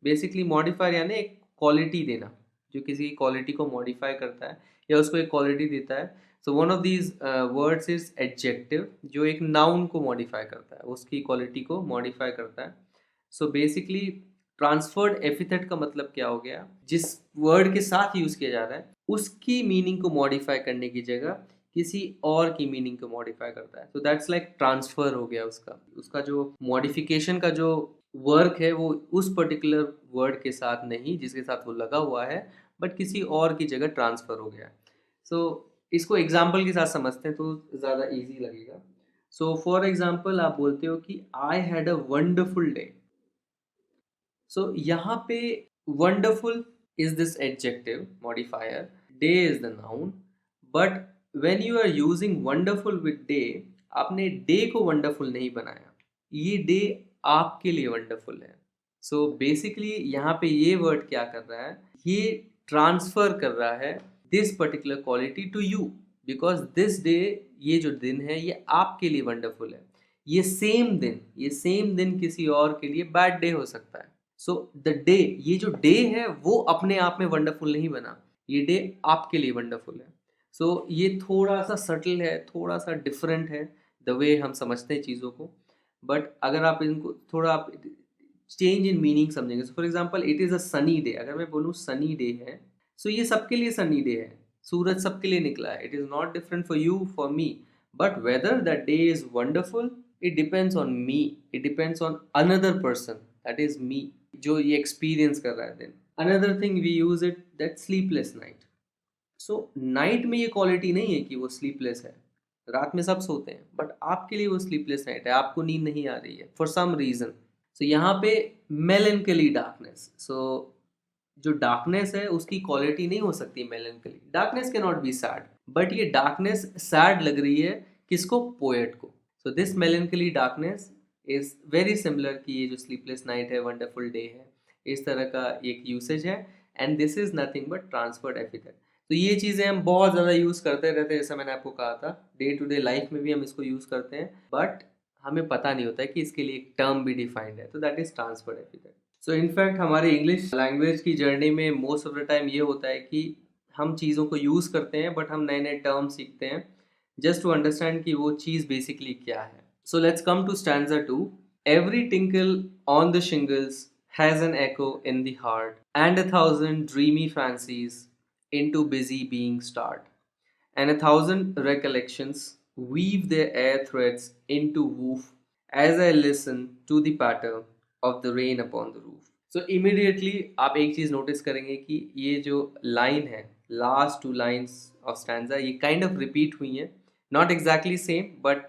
[SPEAKER 1] बेसिकली मॉडिफायर यानी एक क्वालिटी देना, जो किसी की क्वालिटी को मॉडिफाई करता है या उसको एक क्वालिटी देता है. So one of these words is adjective, जो एक नाउन को मॉडिफाई करता है, उसकी क्वालिटी को मॉडिफाई करता है. सो बेसिकली ट्रांसफर्ड एपिथेट का मतलब क्या हो गया? जिस वर्ड के साथ यूज किया जा रहा है उसकी मीनिंग को मॉडिफाई करने की जगह किसी और की मीनिंग को मॉडिफाई करता है. तो दैट्स लाइक ट्रांसफर हो गया उसका. उसका जो मॉडिफिकेशन का जो वर्क है वो उस पर्टिकुलर वर्ड के साथ नहीं जिसके साथ वो लगा हुआ है, बट किसी और की जगह ट्रांसफर हो गया. सो इसको एग्जाम्पल के साथ समझते हैं तो ज़्यादा ईजी लगेगा. सो फॉर एग्जाम्पल आप बोलते हो कि I had a wonderful day. So यहाँ पे wonderful is this adjective modifier, day is the noun, but when you are using wonderful with day, आपने डे को वंडरफुल नहीं बनाया, ये डे आपके लिए वंडरफुल है. सो बेसिकली यहाँ पे ये वर्ड क्या कर रहा है? ये ट्रांसफर कर रहा है this particular quality to you, because this day, ये जो दिन है ये आपके लिए वंडरफुल है. ये सेम दिन किसी और के लिए बैड डे हो सकता है. सो द डे, ये जो डे है वो अपने आप में वंडरफुल नहीं बना, ये डे आपके लिए वंडरफुल है. सो ये थोड़ा सा सटल है, थोड़ा सा डिफरेंट है द वे हम समझते हैं चीज़ों को. बट अगर आप इनको थोड़ा आप चेंज इन मीनिंग समझेंगे, so for example it is a sunny day, अगर मैं बोलूँ सनी डे है, सो ये सबके लिए सनी डे है, सूरज सबके लिए निकला है. It is not different for you, for me, but whether that day is wonderful, it depends on me, it depends on another person, that is me, जो ये एक्सपीरियंस कर रहा है. Then another thing we use it, that sleepless night. So night में ये क्वालिटी नहीं है कि वो स्लीपलेस है, रात में सब सोते हैं, बट आपके लिए वो स्लीपलेस नाइट है, आपको नींद नहीं आ रही है फॉर सम रीजन. सो यहाँ पे मेलनकली डार्कनेस. सो जो डार्कनेस है उसकी क्वालिटी नहीं हो सकती मेलनकली. Darkness can not be sad, but ये डार्कनेस सैड लग रही है किसको? पोएट को. So this मेलनकली darkness is very similar कि ये जो स्लीपलेस नाइट है, वंडरफुल डे है, इस तरह का एक यूसेज है. And this is nothing but transferred epithet. तो ये चीज़ें हम बहुत ज़्यादा यूज़ करते रहते हैं, जैसा मैंने आपको कहा था, डे टू डे लाइफ में भी हम इसको यूज़ करते हैं, बट हमें पता नहीं होता है कि इसके लिए एक टर्म भी डिफाइंड है. तो that is transferred epithet. So in fact हमारे इंग्लिश लैंग्वेज की जर्नी में मोस्ट ऑफ द टाइम ये होता है कि हम चीज़ों को यूज़ करते हैं, बट हम नए नए टर्म सीखते हैं जस्ट टू अंडरस्टैंड कि वो चीज़ बेसिकली क्या है. So let's come to stanza 2. Every tinkle on the shingles has an echo in the heart, and 1,000 dreamy fancies into busy being start, and 1,000 recollections weave their air threads into woof as I listen to the patter of the rain upon the roof. So immediately आप एक चीज़ नोटिस करेंगे कि ये जो लाइन है, last two lines of stanza, ये काइंड ऑफ रिपीट हुई हैं, not exactly same but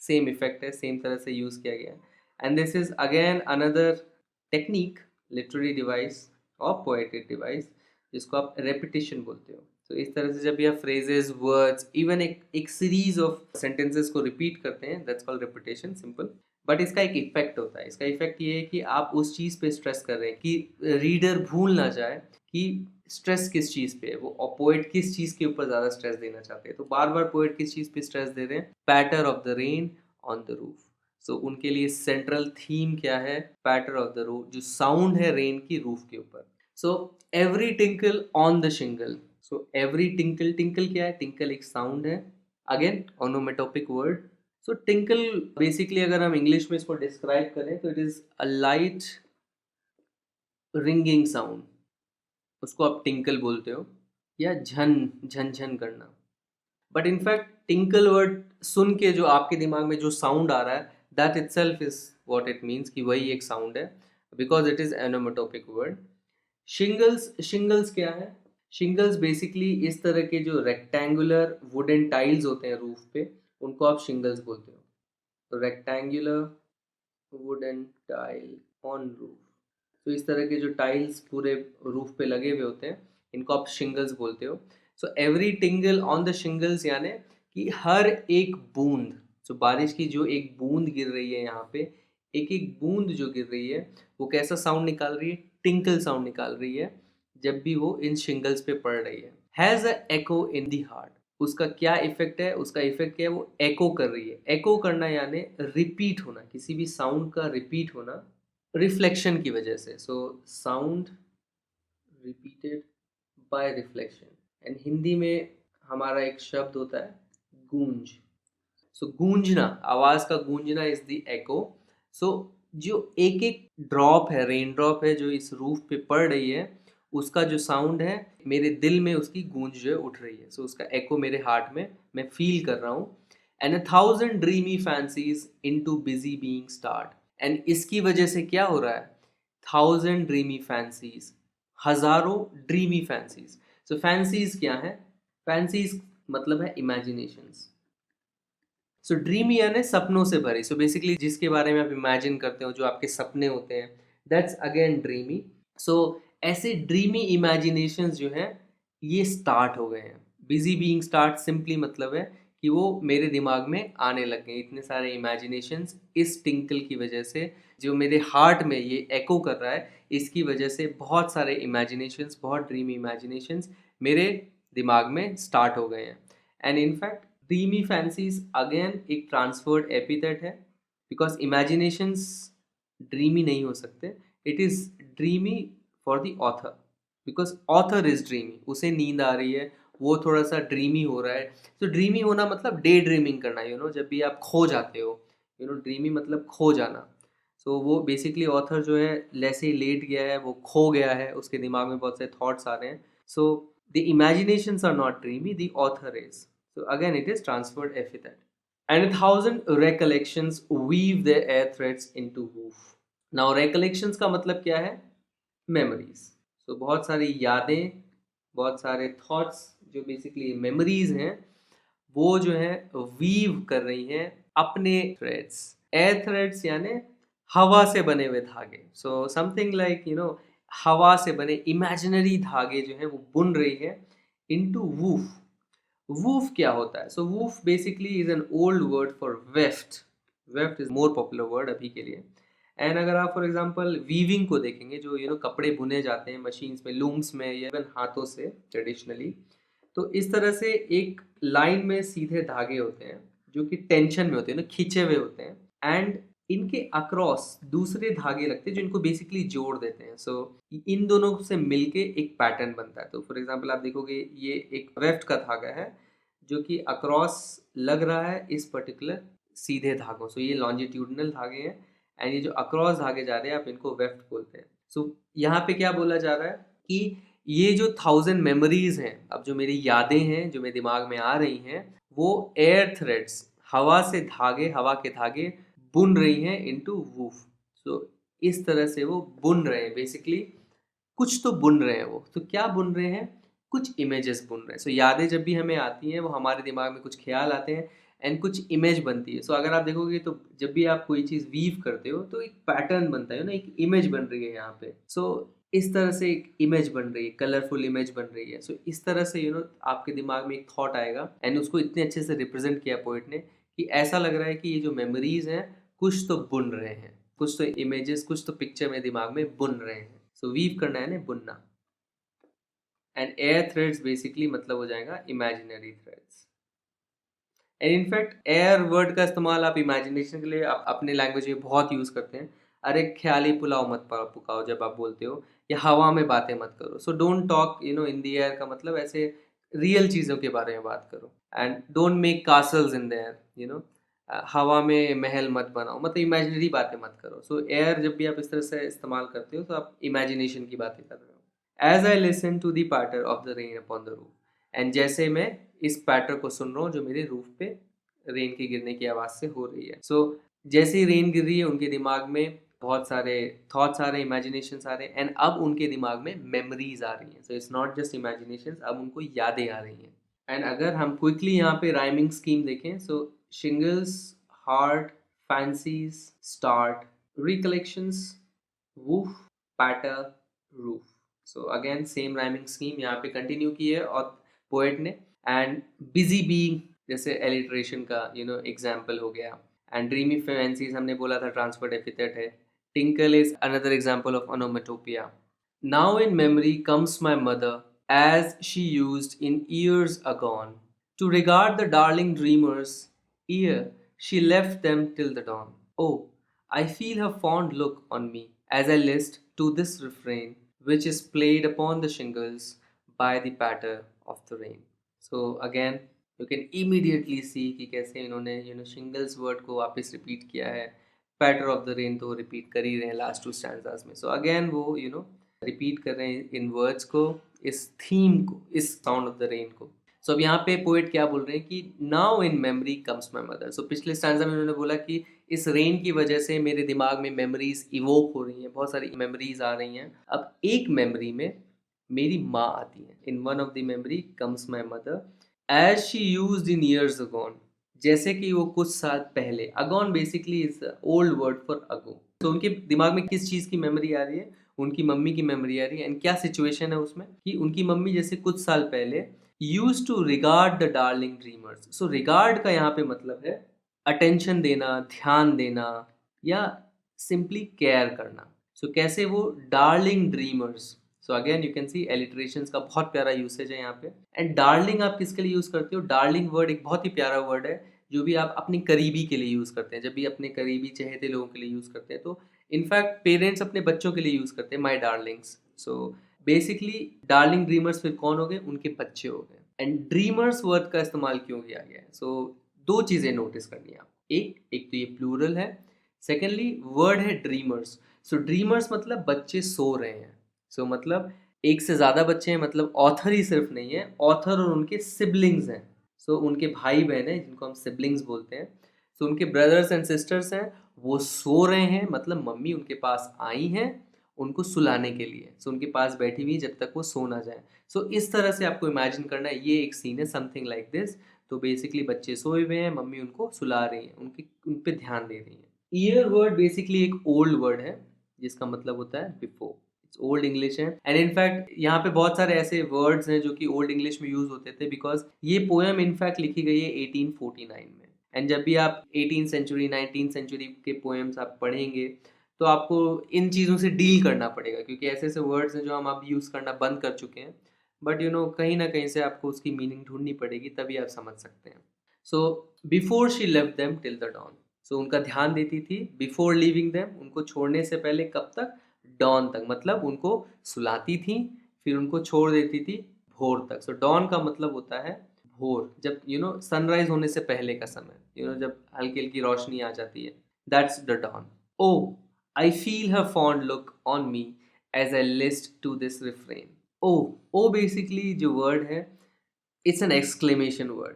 [SPEAKER 1] same effect है, सेम तरह से यूज़ किया गया है. And this is again another technique, literary device और पोएटिक डिवाइस, जिसको आप रेपिटेशन बोलते हो. तो इस तरह से जब ये फ्रेजेस, वर्ड्स, इवन एक सीरीज ऑफ सेंटेंसेस को रिपीट करते हैं, that's called repetition, simple. But इसका एक इफेक्ट होता है. इसका इफेक्ट ये है कि आप उस चीज़ पे स्ट्रेस कर रहे हैं कि रीडर भूल ना जाए कि स्ट्रेस किस चीज़ पे है, वो पोएट किस चीज़ के ऊपर ज़्यादा स्ट्रेस देना चाहते हैं। तो बार बार पोएट किस चीज़ पे स्ट्रेस दे रहे हैं, patter of the rain on the roof. So उनके लिए सेंट्रल थीम क्या है, पैटर ऑफ द रूफ, जो साउंड है रेन की रूफ के ऊपर। So every tinkle on the shingle. So every tinkle, tinkle क्या है, टिंकल एक साउंड है, again onomatopoeic word. So tinkle basically अगर हम इंग्लिश में इसको डिस्क्राइब करें तो it is a light ringing sound, उसको आप टिंकल बोलते हो, या झन झन झन करना। बट इनफैक्ट टिंकल वर्ड सुन के जो आपके दिमाग में जो साउंड आ रहा है, that itself is what it means, कि वही एक साउंड है, because it is onomatopoeic word. Shingles, shingles क्या है, शिंगल्स बेसिकली इस तरह के जो रेक्टेंगुलर वुडन टाइल्स होते हैं रूफ पे, उनको आप शिंगल्स बोलते हो। तो rectangular wooden tile on roof, तो इस तरह के जो टाइल्स पूरे रूफ पे लगे हुए होते हैं, इनको आप शिंगल्स बोलते हो। So every tingle on the shingles, यानी कि हर एक बूंद, जो बारिश की जो एक बूंद गिर रही है यहाँ पे, एक एक बूंद जो गिर रही है वो कैसा साउंड निकाल रही है, टिंकल साउंड निकाल रही है जब भी वो इन शिंगल्स पे पड़ रही है। Has a echo in the heart, उसका क्या इफेक्ट है, उसका इफेक्ट क्या है, वो एको कर रही है। एको करना यानी रिपीट होना, किसी भी साउंड का रिपीट होना रिफ्लेक्शन की वजह से। So sound repeated bye reflection. And Hindi में हमारा एक शब्द होता है गूंज। सो गूंजना, आवाज का गूंजना इज द एको। सो जो एक एक ड्रॉप है, रेन ड्रॉप है जो इस रूफ पे पड़ रही है, उसका जो साउंड है मेरे दिल में उसकी गूंज जो है उठ रही है। सो उसका एको मेरे हार्ट में मैं फील कर रहा हूँ। And 1,000 dreamy fancies into busy being start. And इसकी वजह से क्या हो रहा है, 1,000 ड्रीमी फैंसीज, हजारों ड्रीमी फैंसीज। सो फैंसीज क्या है, फैंसीज मतलब है इमेजिनेशंस। सो ड्रीमी यानी सपनों से भरी। सो बेसिकली जिसके बारे में आप इमेजिन करते हो, जो आपके सपने होते हैं, दैट्स अगेन ड्रीमी। सो ऐसे ड्रीमी इमेजिनेशंस जो हैं ये स्टार्ट हो गए हैं। बिजी बीइंग स्टार्ट सिंपली मतलब है कि वो मेरे दिमाग में आने लग गए, इतने सारे इमेजिनेशंस इस टिंकल की वजह से, जो मेरे हार्ट में ये एको कर रहा है, इसकी वजह से बहुत सारे इमेजिनेशंस, बहुत ड्रीमी इमेजिनेशंस मेरे दिमाग में स्टार्ट हो गए हैं। And in fact dreamy fancies again एक ट्रांसफर्ड एपिथेट है, बिकॉज इमेजिनेशंस ड्रीमी नहीं हो सकते, it is dreamy for the author, because author is dreamy, उसे नींद आ रही है, वो थोड़ा सा ड्रीमी हो रहा है। तो ड्रीमी होना मतलब डे ड्रीमिंग करना, जब भी आप खो जाते हो, ड्रीमी मतलब खो जाना। सो वो बेसिकली ऑथर जो है जैसे ही लेट गया है, वो खो गया है, उसके दिमाग में बहुत से थॉट्स आ रहे हैं। So the imaginations are not dreamy, the author is. So again, it is transferred epithet. And 1,000 recollections weave their air threads into woof. Now recollections का मतलब क्या है, memories. So बहुत सारी यादें, बहुत सारे thoughts जो basically memories हैं, वो जो है weave कर रही हैं अपने threads. Air threads यानी हवा से बने हुए धागे. So something like हवा से बने imaginary धागे जो हैं वो बुन रही है into woof. वूफ क्या होता है, so woof basically is an old word for weft. Weft is more popular word अभी के लिए। एंड अगर आप फॉर एग्जांपल वीविंग को देखेंगे, जो कपड़े बुने जाते हैं मशीन्स में, लूम्स में, या इवन हाथों से ट्रेडिशनली, तो इस तरह से एक लाइन में सीधे धागे होते हैं जो कि टेंशन में होते हैं, खींचे हुए होते हैं, एंड इनके अक्रॉस दूसरे धागे लगते हैं जो इनको बेसिकली जोड़ देते हैं। सो इन दोनों से मिलके एक पैटर्न बनता है। तो फॉर एग्जांपल आप देखोगे ये एक वेफ्ट का धागा है जो कि अक्रॉस लग रहा है इस पर्टिकुलर सीधे धागों। सो ये लॉन्जिट्यूडनल धागे हैं, एंड ये जो अक्रॉस धागे जा रहे हैं आप इनको वेफ्ट बोलते हैं। सो यहाँ पे क्या बोला जा रहा है कि ये जो 1,000 मेमोरीज हैं, अब जो मेरी यादें हैं जो मेरे दिमाग में आ रही हैं, वो एयर थ्रेड्स, हवा से धागे, हवा के धागे बुन रही हैं इनटू वूफ। सो इस तरह से वो बुन रहे हैं, बेसिकली कुछ तो बुन रहे हैं वो। तो क्या बुन रहे हैं, कुछ इमेजेस बुन रहे हैं। सो यादें जब भी हमें आती हैं, वो हमारे दिमाग में कुछ ख्याल आते हैं एंड कुछ इमेज बनती है। सो अगर आप देखोगे तो जब भी आप कोई चीज़ वीव करते हो तो एक पैटर्न बनता है ना, एक इमेज बन रही है यहाँ पे। सो इस तरह से एक इमेज बन रही है, कलरफुल इमेज बन रही है। सो इस तरह से आपके दिमाग में एक थॉट आएगा, एंड उसको इतने अच्छे से रिप्रेजेंट किया पोइट ने कि ऐसा लग रहा है कि ये जो मेमोरीज हैं कुछ तो बुन रहे हैं, कुछ तो इमेजेस, कुछ तो पिक्चर मेरे दिमाग में बुन रहे हैं। सो वीव करना है ना, बुनना। एंड एयर थ्रेड्स बेसिकली मतलब हो जाएगा imaginary threads. And in fact air word का इस्तेमाल आप इमेजिनेशन के लिए अपने लैंग्वेज में बहुत यूज़ करते हैं। अरे ख्याली पुलाव मत पकाओ जब आप बोलते हो, या हवा में बातें मत करो। So don't talk in the air का मतलब ऐसे रियल चीज़ों के बारे में बात करो। And don't make castles in the air, हवा में महल मत बनाओ, मतलब इमेजिनरी बातें मत करो। सो एयर जब भी आप इस तरह से इस्तेमाल करते हो तो आप इमेजिनेशन की बातें कर रहे हो। As I listen to the patter of the rain upon the roof, and जैसे मैं इस पैटर को सुन रहा हूँ जो मेरे रूफ पे रेन के गिरने की आवाज़ से हो रही है। सो जैसे ही रेन गिर रही है उनके दिमाग में बहुत सारे थॉट्स आ रहे हैं, इमेजिनेशंस आ रहे हैं, एंड अब उनके दिमाग में मेमोरीज आ रही हैं। So it's not just imaginations, अब उनको यादें आ रही हैं। एंड अगर हम क्विकली यहाँ पे राइमिंग स्कीम देखें, so shingles, heart, fancies, start, recollections, woof, patter, roof. So again same rhyming scheme यहाँ पे कंटिन्यू की है और पोएट ने। एंड बिजी बीइंग जैसे एलिट्रेशन का एग्जाम्पल हो गया। एंड ड्रीमी फैंसीज हमने बोला था ट्रांसफर्ड एपिथेट है। Tinkle is another example of onomatopoeia. Now in memory comes my mother, as she used in years agone, to regard the darling dreamers, ere she left them till the dawn. Oh, I feel her fond look on me, as I list to this refrain, which is played upon the shingles by the patter of the rain. So again, you can immediately see कि कैसे इन्होंने shingles वर्ड को वापस रिपीट किया है। पैटर ऑफ द रेन तो रिपीट कर ही रहे हैं लास्ट 2 स्टैंजास में। सो अगेन वो रिपीट कर रहे हैं इन वर्ड्स को, इस थीम को, इस साउंड ऑफ द रेन को। सो अब यहाँ पे पोएट क्या बोल रहे हैं कि now in memory comes my mother. So पिछले स्टैंजा में उन्होंने बोला कि इस रेन की वजह से मेरे दिमाग में मेमोरीज इवोक हो रही हैं, बहुत सारी मेमोरीज आ रही हैं। अब एक मेमोरी में मेरी माँ आती है। In one of the memory comes my mother as she used in years agone, जैसे कि वो कुछ साल पहले। Agone basically is old word for ago. तो उनके दिमाग में किस चीज़ की मेमोरी आ रही है? उनकी मम्मी की मेमोरी आ रही है। एंड क्या सिचुएशन है उसमें कि उनकी मम्मी जैसे कुछ साल पहले use to regard the darling dreamers. So regard का यहाँ पे मतलब है अटेंशन देना, ध्यान देना, या सिंपली केयर करना। सो कैसे वो darling dreamers. So again you can see alliterations का बहुत प्यारा यूसेज है यहाँ पे। एंड डार्लिंग आप किसके लिए यूज़ करते हो? डार्लिंग वर्ड एक बहुत ही प्यारा वर्ड है जो भी आप अपने करीबी के लिए यूज़ करते हैं। जब भी अपने करीबी चहेते लोगों के लिए यूज़ करते हैं तो इनफैक्ट पेरेंट्स अपने बच्चों के लिए यूज़ करते हैं my darlings. So basically darling dreamers फिर कौन हो गए? उनके बच्चे हो गए। एंड ड्रीमर्स वर्ड का इस्तेमाल क्यों किया गया है? सो 2 चीज़ें नोटिस करनी है आप। एक तो ये प्लूरल है, सेकेंडली वर्ड है ड्रीमर्स। सो ड्रीमर्स मतलब बच्चे सो रहे हैं। सो मतलब एक से ज़्यादा बच्चे हैं, मतलब ऑथर ही सिर्फ नहीं है, ऑथर और उनके सिबलिंग्स हैं। सो उनके भाई बहन हैं जिनको हम सिबलिंग्स बोलते हैं। सो उनके ब्रदर्स एंड सिस्टर्स हैं, वो सो रहे हैं, मतलब मम्मी उनके पास आई हैं उनको सुलाने के लिए। सो उनके पास बैठी हुई जब तक वो सो ना जाए। सो इस तरह से आपको इमेजिन करना है, ये एक सीन है समथिंग लाइक दिस। तो बेसिकली बच्चे सोए हुए हैं, मम्मी उनको सुला रही हैं, उन पे ध्यान दे रही हैं। ईयर वर्ड बेसिकली एक ओल्ड वर्ड है जिसका मतलब होता है बिफोर। इट्स ओल्ड इंग्लिश है। एंड इनफैक्ट यहाँ पे बहुत सारे ऐसे वर्ड्स हैं जो कि ओल्ड इंग्लिश में यूज होते थे, बिकॉज ये पोएम इनफैक्ट लिखी गई है 1849 में। एंड जब भी आप 18th सेंचुरी 19th सेंचुरी के पोएम्स आप पढ़ेंगे तो आपको इन चीज़ों से डील करना पड़ेगा, क्योंकि ऐसे ऐसे वर्ड्स हैं जो हम अब यूज़ करना बंद कर चुके हैं। बट कहीं ना कहीं से आपको उसकी मीनिंग ढूंढनी पड़ेगी, तभी आप समझ सकते हैं। So before she left them till the dawn. So उनका ध्यान देती थी बिफोर लिविंग देम, उनको छोड़ने से पहले। कब तक? डॉन तक, मतलब उनको सुलाती थी फिर उनको छोड़ देती थी भोर तक। सो डॉन का मतलब होता है भोर, जब सनराइज होने से पहले का समय, जब हल्की हल्की रोशनी आ जाती है, that's the dawn. O I feel her fond look on me as I list to this refrain. O basically जो वर्ड है, इट्स एन एक्सक्लेमेशन वर्ड।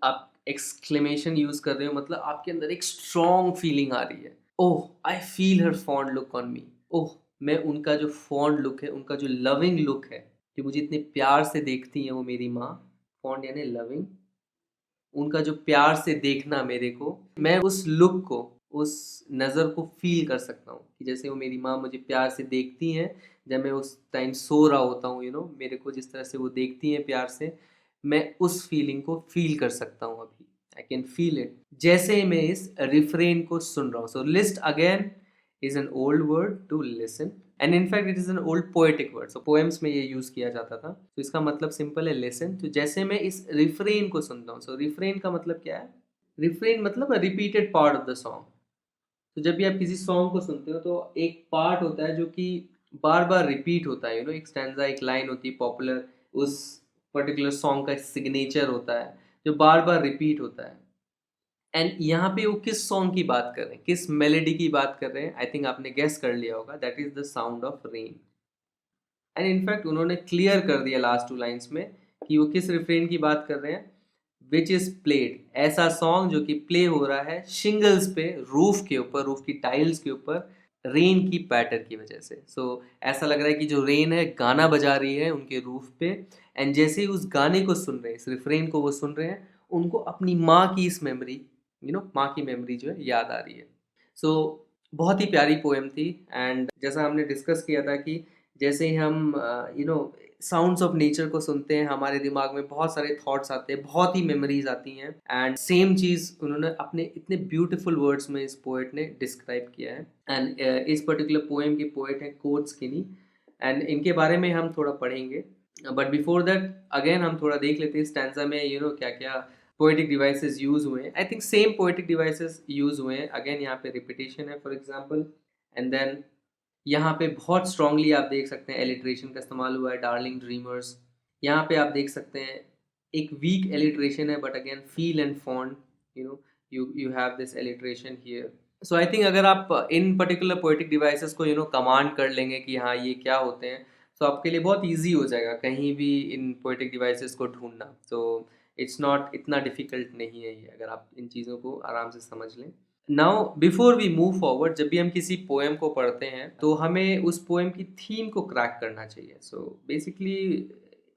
[SPEAKER 1] आप एक्सक्लेमेशन यूज कर रहे हो, मतलब आपके अंदर एक स्ट्रॉन्ग फीलिंग आ रही है। Oh I feel her fond look on me. ओह मैं उनका जो फॉन्ड लुक है, उनका जो लविंग लुक है, जो मुझे इतने प्यार से देखती हैं वो मेरी माँ। फॉन्ड यानी लविंग, उनका जो प्यार से देखना मेरे को, मैं उस लुक को, उस नज़र को फील कर सकता हूँ कि जैसे वो मेरी माँ मुझे प्यार से देखती हैं जब मैं उस टाइम सो रहा होता हूँ। मेरे को जिस तरह से वो देखती हैं प्यार से, मैं उस फीलिंग को फील कर सकता हूँ अभी। आई कैन फील इट जैसे मैं इस रिफ्रेन को सुन रहा हूँ। So list again is an old word to listen and in fact it is an old poetic word. So poems में ये यूज किया जाता था. तो इसका मतलब सिंपल है listen. तो जैसे मैं इस रिफ्रेन को सुनता हूँ, so रिफ्रेन का मतलब क्या है? रिफ्रेन मतलब repeated part of the song. तो जब भी आप किसी सॉन्ग को सुनते हो तो एक पार्ट होता है जो कि बार बार रिपीट होता है. एक स्टैंजा, एक लाइन होती है पॉपुलर, उस पर्टिकुलर सॉन्ग का सिग्नेचर होता है जो बार बार रिपीट होता है. एंड यहाँ पे वो किस सॉन्ग की बात कर रहे हैं, किस मेलेडी की बात कर रहे हैं, आई थिंक आपने गेस कर लिया होगा. That is the sound of rain. And in fact उन्होंने क्लियर कर दिया लास्ट 2 लाइन्स में कि वो किस रिफ्रेन की बात कर रहे हैं. विच इज प्लेड, ऐसा सॉन्ग जो कि प्ले हो रहा है शिंगल्स पे, रूफ के ऊपर, रूफ की टाइल्स के ऊपर, रेन की पैटर्न की वजह से. सो ऐसा लग रहा है कि जो रेन है गाना बजा रही है उनके रूफ पे. एंड जैसे ही उस गाने को सुन रहे हैं, इस रिफ्रेन को वो सुन रहे हैं, उनको अपनी माँ की इस मेमोरी, माँ की मेमोरी जो है याद आ रही है. सो बहुत ही प्यारी पोएम थी. एंड जैसा हमने डिस्कस किया था कि जैसे ही हम साउंड्स ऑफ नेचर को सुनते हैं, हमारे दिमाग में बहुत सारे थॉट्स आते हैं, बहुत ही मेमोरीज आती हैं. एंड सेम चीज़ उन्होंने अपने इतने ब्यूटीफुल वर्ड्स में इस पोएट ने डिस्क्राइब किया है. एंड इस पर्टिकुलर पोएम के पोएट हैं कोर्ट स्किनी. एंड इनके बारे में हम थोड़ा पढ़ेंगे. बट बिफोर दैट अगेन हम थोड़ा देख लेते हैं स्टैंजा में क्या क्या पोएटिक डिवाइसेस यूज हुए हैं. I think same poetic devices use हुए हैं. अगेन यहाँ पे रिपीटेशन है फॉर एग्जाम्पल. एंड देन यहाँ पे बहुत स्ट्रांगली आप देख सकते हैं एलिट्रेशन का इस्तेमाल हुआ है, डार्लिंग ड्रीमर्स. यहाँ पे आप देख सकते हैं एक वीक एलिट्रेशन है, but again feel and fond, you have this alliteration here. So I think अगर आप इन पर्टिकुलर पोएटिक डिवाइसेस को कमांड कर लेंगे कि हाँ ये क्या होते हैं, तो आपके लिए बहुत ईजी हो जाएगा कहीं भी इन पोएटिक डिवाइसेस को ढूंढना. तो इट्स नॉट इतना डिफिकल्ट नहीं है ये, अगर आप इन चीज़ों को आराम से समझ लें. Now before we move forward, जब भी हम किसी पोएम को पढ़ते हैं तो हमें उस पोएम की थीम को क्रैक करना चाहिए. सो बेसिकली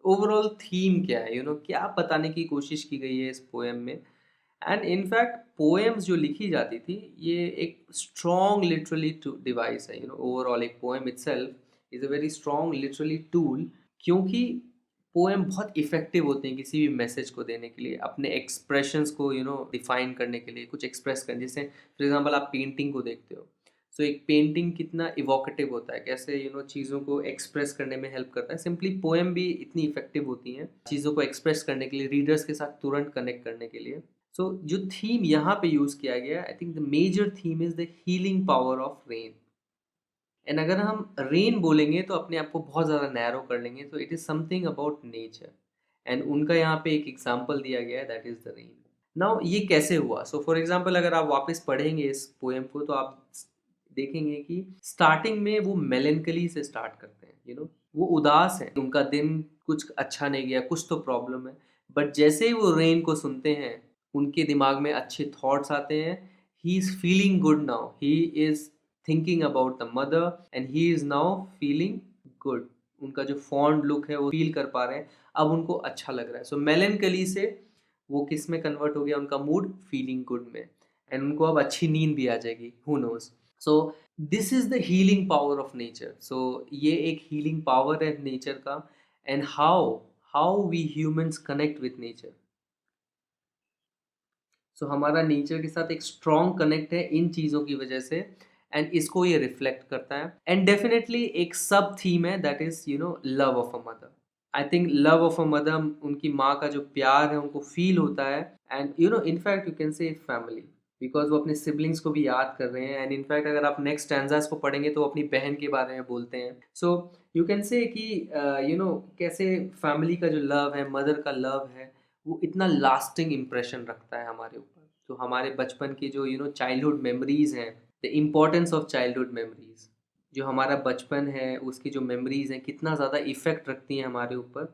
[SPEAKER 1] ओवरऑल थीम क्या है, क्या बताने की कोशिश की गई है इस पोएम में. एंड इनफैक्ट पोएम्स जो लिखी जाती थी, ये एक स्ट्रॉन्ग लिटरली डिवाइस है. ओवरऑल एक poem itself is a very strong literally tool, क्योंकि पोएम बहुत इफ़ेक्टिव होते हैं किसी भी मैसेज को देने के लिए, अपने एक्सप्रेशंस को डिफाइन करने के लिए, कुछ एक्सप्रेस करने. जैसे फॉर एग्जांपल आप पेंटिंग को देखते हो, सो एक पेंटिंग कितना इवोकेटिव होता है, कैसे चीज़ों को एक्सप्रेस करने में हेल्प करता है. सिंपली पोएम भी इतनी इफेक्टिव होती हैं चीज़ों को एक्सप्रेस करने के लिए, रीडर्स के साथ तुरंत कनेक्ट करने के लिए. सो जो थीम यहाँ पे यूज़ किया गया, I think the major theme is the healing power of rain. And अगर हम रेन बोलेंगे तो अपने आप को बहुत ज़्यादा नैरो कर लेंगे. तो it is something about nature. And उनका यहाँ पे एक एग्जाम्पल दिया गया है, that is the rain. Now ये कैसे हुआ? सो फॉर एग्जाम्पल अगर आप वापस पढ़ेंगे इस पोएम को तो आप देखेंगे कि स्टार्टिंग में वो मेलेंकली से स्टार्ट करते हैं. वो उदास हैं, उनका दिन कुछ अच्छा नहीं गया, कुछ तो प्रॉब्लम है. बट जैसे ही वो रेन को सुनते हैं, उनके दिमाग में अच्छे थॉट्स आते हैं. He is feeling good now, he is thinking about the mother and he is now feeling good. उनका जो फॉन्ड लुक है वो फील कर पा रहे हैं, अब उनको अच्छा लग रहा है. सो मेलेंकली से वो किस में कन्वर्ट हो गया, उनका मूड फीलिंग गुड में. एंड उनको अब अच्छी नींद भी आ जाएगी, who knows. So this is the healing power of nature. So ये एक हीलिंग पावर है नेचर का. And how how we humans connect with nature. So हमारा नेचर के साथ एक स्ट्रॉन्ग कनेक्ट है इन चीज़ों की वजह से. एंड इसको ये रिफ्लेक्ट करता है. एंड डेफिनेटली एक सब थीम है, that is love of a mother. I think love of a mother, उनकी माँ का जो प्यार है उनको फील होता है. एंड इनफैक्ट यू कैन से फैमिली, बिकॉज वो अपने सिबलिंग्स को भी याद कर रहे हैं. एंड इनफैक्ट अगर आप नेक्स्ट स्टैंजास को पढ़ेंगे तो अपनी बहन के बारे में बोलते हैं. सो यू कैन से कि कैसे फैमिली का जो लव है, मदर का लव है, वो इतना लास्टिंग इम्प्रेशन रखता है हमारे ऊपर. तो हमारे बचपन की जो चाइल्डहुड मेमोरीज हैं, the importance of childhood memories, जो हमारा बचपन है उसकी जो मेमोरीज हैं कितना ज़्यादा इफेक्ट रखती हैं हमारे ऊपर.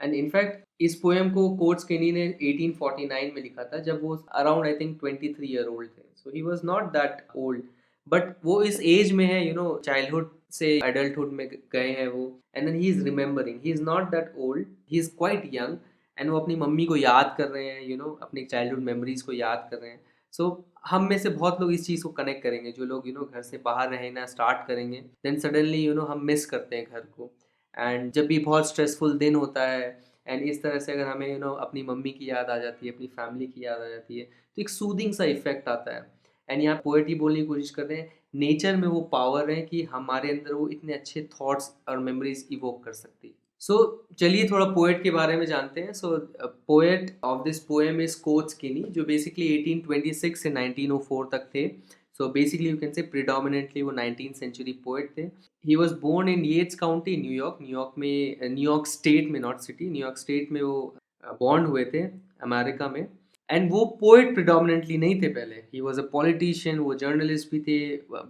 [SPEAKER 1] एंड इनफैक्ट इस पोएम को कोर्ट्स केनी ने 1849 में लिखा था, जब वो around I think 23 year old थे. So he was not that old, but वो इस एज में है, चाइल्डहुड से एडल्टहुड में गए हैं वो. And then he is remembering, he is not that old, he is quite young. And वो अपनी मम्मी को याद कर रहे हैं, अपनी चाइल्डहुड मेमोरीज को याद कर रहे हैं. सो हम में से बहुत लोग इस चीज़ को कनेक्ट करेंगे, जो लोग घर से बाहर रहना स्टार्ट करेंगे, देन सडनली हम मिस करते हैं घर को. एंड जब भी बहुत स्ट्रेसफुल दिन होता है, एंड इस तरह से अगर हमें अपनी मम्मी की याद आ जाती है, अपनी फैमिली की याद आ जाती है, तो एक सूदिंग सा इफेक्ट आता है. एंड यहाँ पोएट ही बोलने की कोशिश कर रहे हैं नेचर में वो पावर है कि हमारे अंदर वो इतने अच्छे थॉट्स और मेमोरीज इवोक कर सकती है। सो चलिए थोड़ा पोएट के बारे में जानते हैं। So poet of this poem is कोच स्किनी, जो बेसिकली 1826 से 1904 तक थे। So basically you can say predominantly वो 19th सेंचुरी पोएट थे। He was born in Yates County, New York. New York में, न्यूयॉर्क स्टेट में, नॉट सिटी, न्यूयॉर्क स्टेट में वो बॉर्न हुए थे अमेरिका में। एंड वो पोएट प्रिडोमिनेंटली नहीं थे पहले, ही वॉज अ पॉलिटिशियन, वो जर्नलिस्ट भी थे।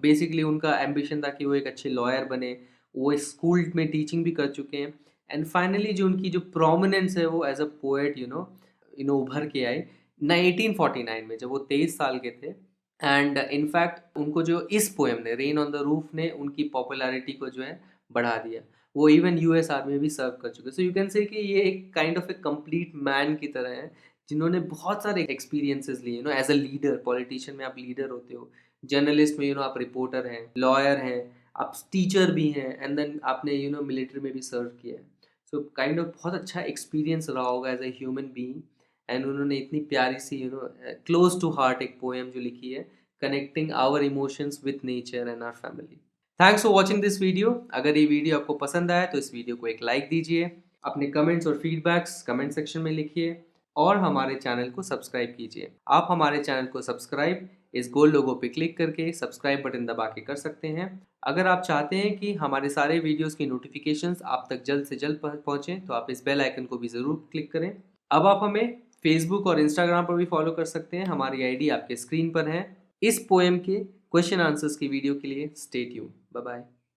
[SPEAKER 1] बेसिकली उनका एम्बिशन था कि वो एक अच्छे लॉयर बने। वो स्कूल में टीचिंग भी कर चुके हैं। एंड फाइनली जो उनकी जो प्रोमिनेंस है वो एज अ पोएट उभर के आए 1849 में, जब वो 23 साल के थे। एंड इनफैक्ट उनको जो इस पोएम ने, रेन ऑन द रूफ ने, उनकी पॉपुलैरिटी को जो है बढ़ा दिया। वो इवन यूएस आर्मी में भी सर्व कर चुके। सो यू कैन से कि ये एक kind of A complete man की तरह है, जिन्होंने बहुत सारे एक्सपीरियंसेस लिए। एज अ लीडर, पॉलिटिशियन में आप लीडर होते हो, जर्नलिस्ट में आप रिपोर्टर हैं, लॉयर हैं, आप टीचर भी हैं, एंड देन आपने मिलिट्री में भी सर्व किया है। सो काइंड ऑफ बहुत अच्छा एक्सपीरियंस रहा होगा as a human being. And उन्होंने इतनी प्यारी सी क्लोज टू हार्ट एक पोएम जो लिखी है, connecting our emotions with nature and our family. Thanks for watching this video. अगर ये वीडियो आपको पसंद आया तो इस वीडियो को एक लाइक दीजिए, अपने कमेंट्स और फीडबैक्स कमेंट सेक्शन में लिखिए, और हमारे चैनल को सब्सक्राइब कीजिए। आप हमारे चैनल को सब्सक्राइब इस गोल लोगो पे क्लिक करके सब्सक्राइब बटन दबा के कर सकते हैं। अगर आप चाहते हैं कि हमारे सारे वीडियोस की नोटिफिकेशंस आप तक जल्द से जल्द पहुंचें तो आप इस बेल आइकन को भी ज़रूर क्लिक करें। अब आप हमें फेसबुक और इंस्टाग्राम पर भी फॉलो कर सकते हैं। हमारी आईडी आपके स्क्रीन पर है। इस पोएम के क्वेश्चन आंसर्स की वीडियो के लिए स्टे ट्यून्ड। Bye bye.